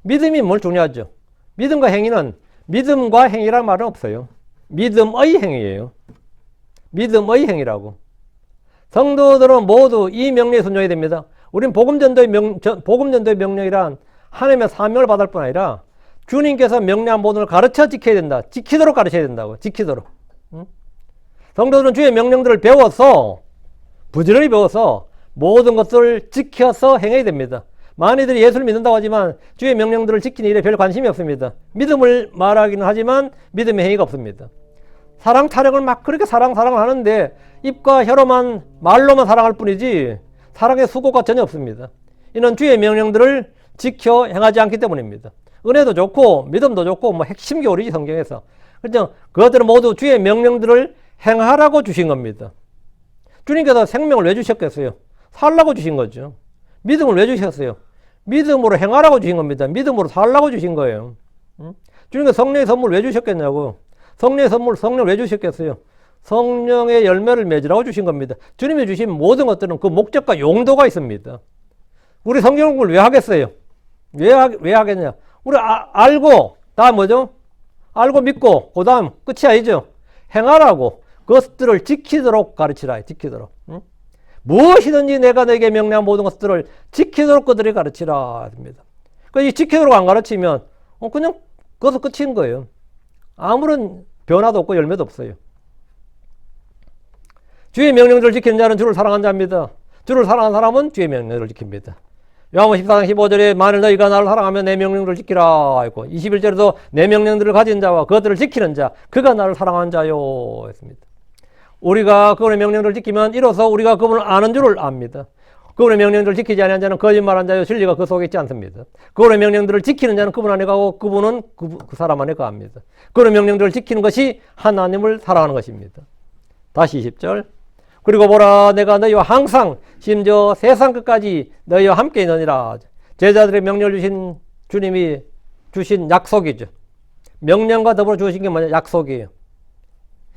믿음이 뭘 중요하죠? 믿음과 행위는 믿음과 행위란 말은 없어요. 믿음의 행위예요. 믿음의 행위라고. 성도들은 모두 이 명령에 순종해야 됩니다. 우린 복음전도의 명령이란 하나님의 사명을 받을 뿐 아니라 주님께서 명령한 모든 걸 가르쳐 지켜야 된다. 지키도록 가르쳐야 된다고. 지키도록. 성도들은 주의 명령들을 배워서 부지런히 배워서 모든 것을 지켜서 행해야 됩니다. 많이들 예수를 믿는다고 하지만 주의 명령들을 지키는 일에 별 관심이 없습니다. 믿음을 말하기는 하지만 믿음의 행위가 없습니다. 사랑 타령을 막 그렇게 사랑을 하는데 입과 혀로만 말로만 사랑할 뿐이지 사랑의 수고가 전혀 없습니다. 이는 주의 명령들을 지켜 행하지 않기 때문입니다. 은혜도 좋고 믿음도 좋고 뭐 핵심 교리지 성경에서. 그렇죠? 그것들은 모두 주의 명령들을 행하라고 주신 겁니다. 주님께서 생명을 왜 주셨겠어요? 살라고 주신 거죠. 믿음을 왜 주셨어요? 믿음으로 행하라고 주신 겁니다. 믿음으로 살라고 주신 거예요. 주님께서 성령의 선물 왜 주셨겠냐고. 성령의 선물, 성령 왜 주셨겠어요? 성령의 열매를 맺으라고 주신 겁니다. 주님이 주신 모든 것들은 그 목적과 용도가 있습니다. 우리 성경 공부를 왜 하겠어요? 왜 하겠냐? 우리 알고, 다음 뭐죠? 알고 믿고, 그 다음 끝이 아니죠? 행하라고. 그것들을 지키도록 가르치라. 지키도록. 무엇이든지 내가 너에게 명령한 모든 것들을 지키도록 그들이 가르치라. 합니다. 이 지키도록 안 가르치면, 그냥 그것은 끝인 거예요. 아무런 변화도 없고 열매도 없어요. 주의 명령들을 지키는 자는 주를 사랑한 자입니다. 주를 사랑하는 사람은 주의 명령들을 지킵니다. 요한복음 14장 15절에 만일 너희가 나를 사랑하면 내 명령들을 지키라 했고 21절에도 내 명령들을 가진 자와 그것들을 지키는 자 그가 나를 사랑한 자요 했습니다. 우리가 그분의 명령들을 지키면 이로써 우리가 그분을 아는 줄을 압니다. 그분의 명령들을 지키지 않는 자는 거짓말한 자요 진리가 그 속에 있지 않습니다. 그분의 명령들을 지키는 자는 그분 안에 가고 그분은 그 사람 안에 갑니다. 그분의 명령들을 지키는 것이 하나님을 사랑하는 것입니다. 다시 20절 그리고 보라 내가 너희와 항상 심지어 세상 끝까지 너희와 함께 있느니라. 제자들의 명령을 주신 주님이 주신 약속이죠. 명령과 더불어 주신 게 뭐냐? 약속이에요.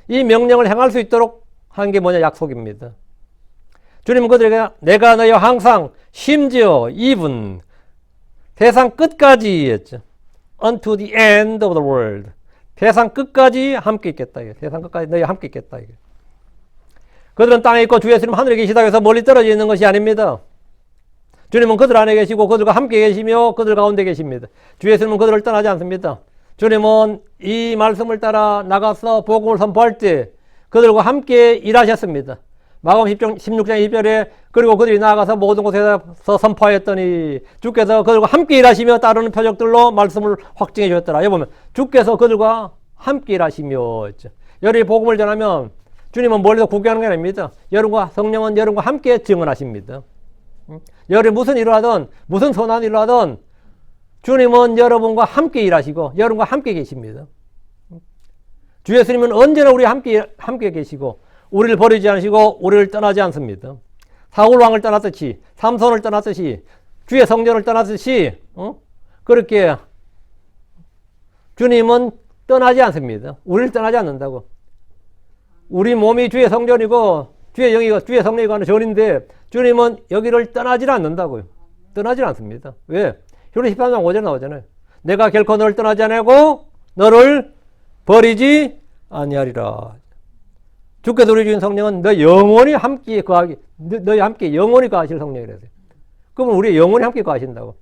이 명령을 행할 수 있도록 한 게 뭐냐? 약속입니다. 주님은 그들에게 내가 너희와 항상 심지어 even 세상 끝까지 했죠. Unto the end of the world. 세상 끝까지 함께 있겠다. 세상 끝까지 너희와 함께 있겠다. 그들은 땅에 있고 주 예수님 하늘에 계시다 해서 멀리 떨어져 있는 것이 아닙니다. 주님은 그들 안에 계시고 그들과 함께 계시며 그들 가운데 계십니다. 주 예수님은 그들을 떠나지 않습니다. 주님은 이 말씀을 따라 나가서 복음을 선포할 때 그들과 함께 일하셨습니다. 마가복음 16장 2절에 그리고 그들이 나아가서 모든 곳에서 선포하였더니 주께서 그들과 함께 일하시며 따르는 표적들로 말씀을 확증해 주셨더라. 여기 보면 주께서 그들과 함께 일하시며 했죠. 여러분이 복음을 전하면 주님은 멀리서 구경하는 게 아닙니다. 여러분과 성령은 여러분과 함께 증언하십니다. 여러분이 무슨 일을 하든 무슨 선한 일을 하든 주님은 여러분과 함께 일하시고 여러분과 함께 계십니다. 주 예수님은 언제나 우리와 함께 계시고 우리를 버리지 않으시고 우리를 떠나지 않습니다. 사울 왕을 떠났듯이 삼손을 떠났듯이 주의 성전을 떠났듯이 그렇게 주님은 떠나지 않습니다. 우리를 떠나지 않는다고. 우리 몸이 주의 성전이고 주의 영이고 주의 성령이 가는 전인데 주님은 여기를 떠나지 않는다고요. 떠나지 않습니다. 왜? 히브리 13장 5절에 나오잖아요. 내가 결코 너를 떠나지 않고 너를 버리지 아니하리라. 주께서 우리 주신 성령은 너 영원히 함께 거하기, 너희 함께 영원히 거하실 성령이라서요. 그러면 우리 영원히 함께 거하신다고.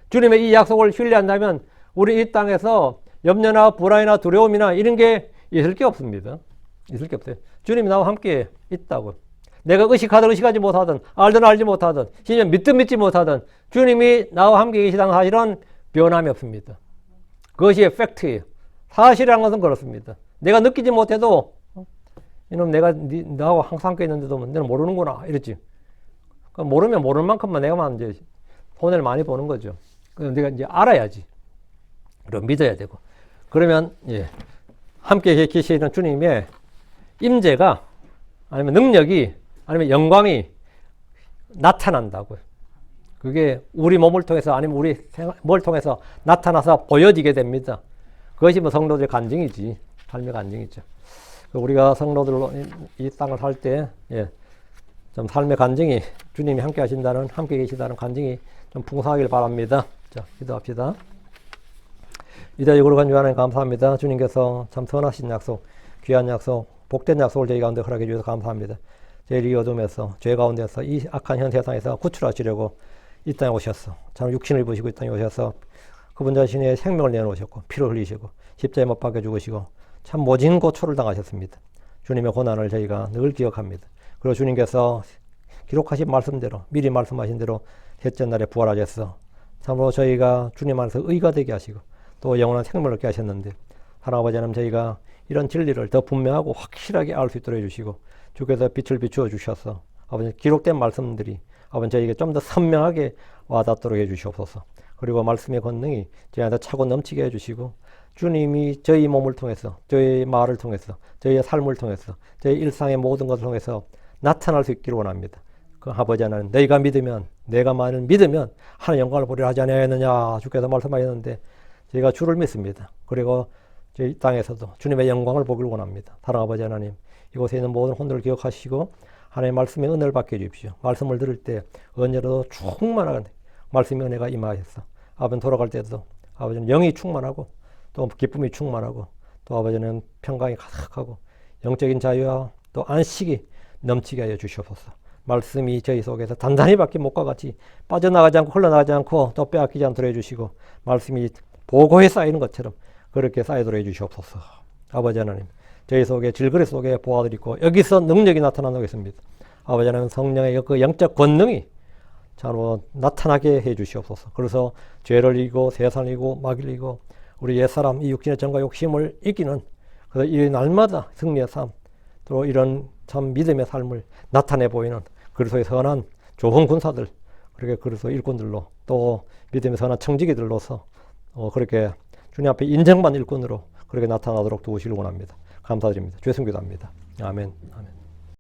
주님의 이 약속을 신뢰한다면 우리 이 땅에서 염려나 불안이나 두려움이나 이런 게 있을 게 없습니다. 있을 게 없어요. 주님이 나와 함께 있다고. 내가 의식하든 의식하지 못하든 알든 알지 못하든 심지어 믿든 믿지 못하든 주님이 나와 함께 계시다는 사실은 변함이 없습니다. 그것이 팩트예요. 사실이라는 것은 그렇습니다. 내가 느끼지 못해도 이놈 내가 나하고 항상 함께 있는데도 너는 모르는구나 이랬지. 모르면 모르는 만큼만 내가만 이제 손해를 많이 보는 거죠. 그래서 내가 이제 알아야지. 그리고 믿어야 되고. 그러면 예, 함께 계시는 주님의 임재가 아니면 능력이 아니면 영광이 나타난다고요. 그게 우리 몸을 통해서 아니면 우리 생활을 통해서 나타나서 보여지게 됩니다. 그것이 뭐 성도들의 간증이지. 삶의 간증이죠. 우리가 성도들로 이 땅을 살 때, 예, 좀 삶의 간증이 주님이 함께 하신다는, 함께 계시다는 간증이 좀 풍성하길 바랍니다. 자, 기도합시다. 위대하고 거룩한 하나님 감사합니다. 주님께서 참 선하신 약속, 귀한 약속, 복된 약속을 저희 가운데 허락해 주셔서 감사합니다. 저희를 어둠에서, 죄 가운데서 이 악한 현 세상에서 구출하시려고 이 땅에 오셨어. 참 육신을 입으시고 이 땅에 오셔서 그분 자신의 생명을 내놓으셨고 피를 흘리시고 십자가에 못 박혀 죽으시고 참 모진 고초를 당하셨습니다. 주님의 고난을 저희가 늘 기억합니다. 그리고 주님께서 기록하신 말씀대로 미리 말씀하신 대로 셋째 날에 부활하셔서 참으로 저희가 주님 안에서 의가 되게 하시고 또 영원한 생명을 얻게 하셨는데 하나님 아버지 하나님 저희가 이런 진리를 더 분명하고 확실하게 알 수 있도록 해주시고 주께서 빛을 비추어 주셔서 아버지 기록된 말씀들이 아버지 저희에게 좀 더 선명하게 와닿도록 해주시옵소서. 그리고 말씀의 권능이 저희한테 차고 넘치게 해주시고 주님이 저희 몸을 통해서 저희의 말을 통해서 저희의 삶을 통해서 저희 일상의 모든 것을 통해서 나타날 수 있기를 원합니다. 그 아버지 하나님 너희가 믿으면 내가 만일 믿으면 하나님 영광을 보리라 하지 아니하였느냐 주께서 말씀하셨는데 저희가 주를 믿습니다. 그리고 저희 땅에서도 주님의 영광을 보기를 원합니다. 사랑 아버지 하나님 이곳에 있는 모든 혼들을 기억하시고 하나님의 말씀의 은혜를 받게 해주십시오. 말씀을 들을 때 언제라도 충만한 말씀의 은혜가 임하셔서 아버지는 돌아갈 때도 아버지는 영이 충만하고 또 기쁨이 충만하고 또 아버지는 평강이 가득하고 영적인 자유와 또 안식이 넘치게 하여 주시옵소서. 말씀이 저희 속에서 단단히 박힌 목과 같이 빠져나가지 않고 흘러나가지 않고 또 빼앗기지 않도록 해주시고 말씀이 보고에 쌓이는 것처럼 그렇게 쌓이도록 해주시옵소서. 아버지 하나님 저희 속에 질그릇 속에 보아들이 있고 여기서 능력이 나타나고 있습니다. 아버지 하나님 성령의 그 영적 권능이 참으로 나타나게 해주시옵소서. 그래서 죄를 이기고 세상을 이기고 마귀를 이기고 우리 옛사람 이 육신의 정과 욕심을 이기는 그래서 이 날마다 승리의 삶 또 이런 참 믿음의 삶을 나타내 보이는 그리스도의 선한 좋은 군사들 그렇게 그리스도 일꾼들로 또 믿음의 선한 청지기들로서 그렇게 주님 앞에 인정받는 일꾼으로 그렇게 나타나도록 도우시길 원합니다. 감사드립니다. 주의 성기도합니다. 아멘. 아멘.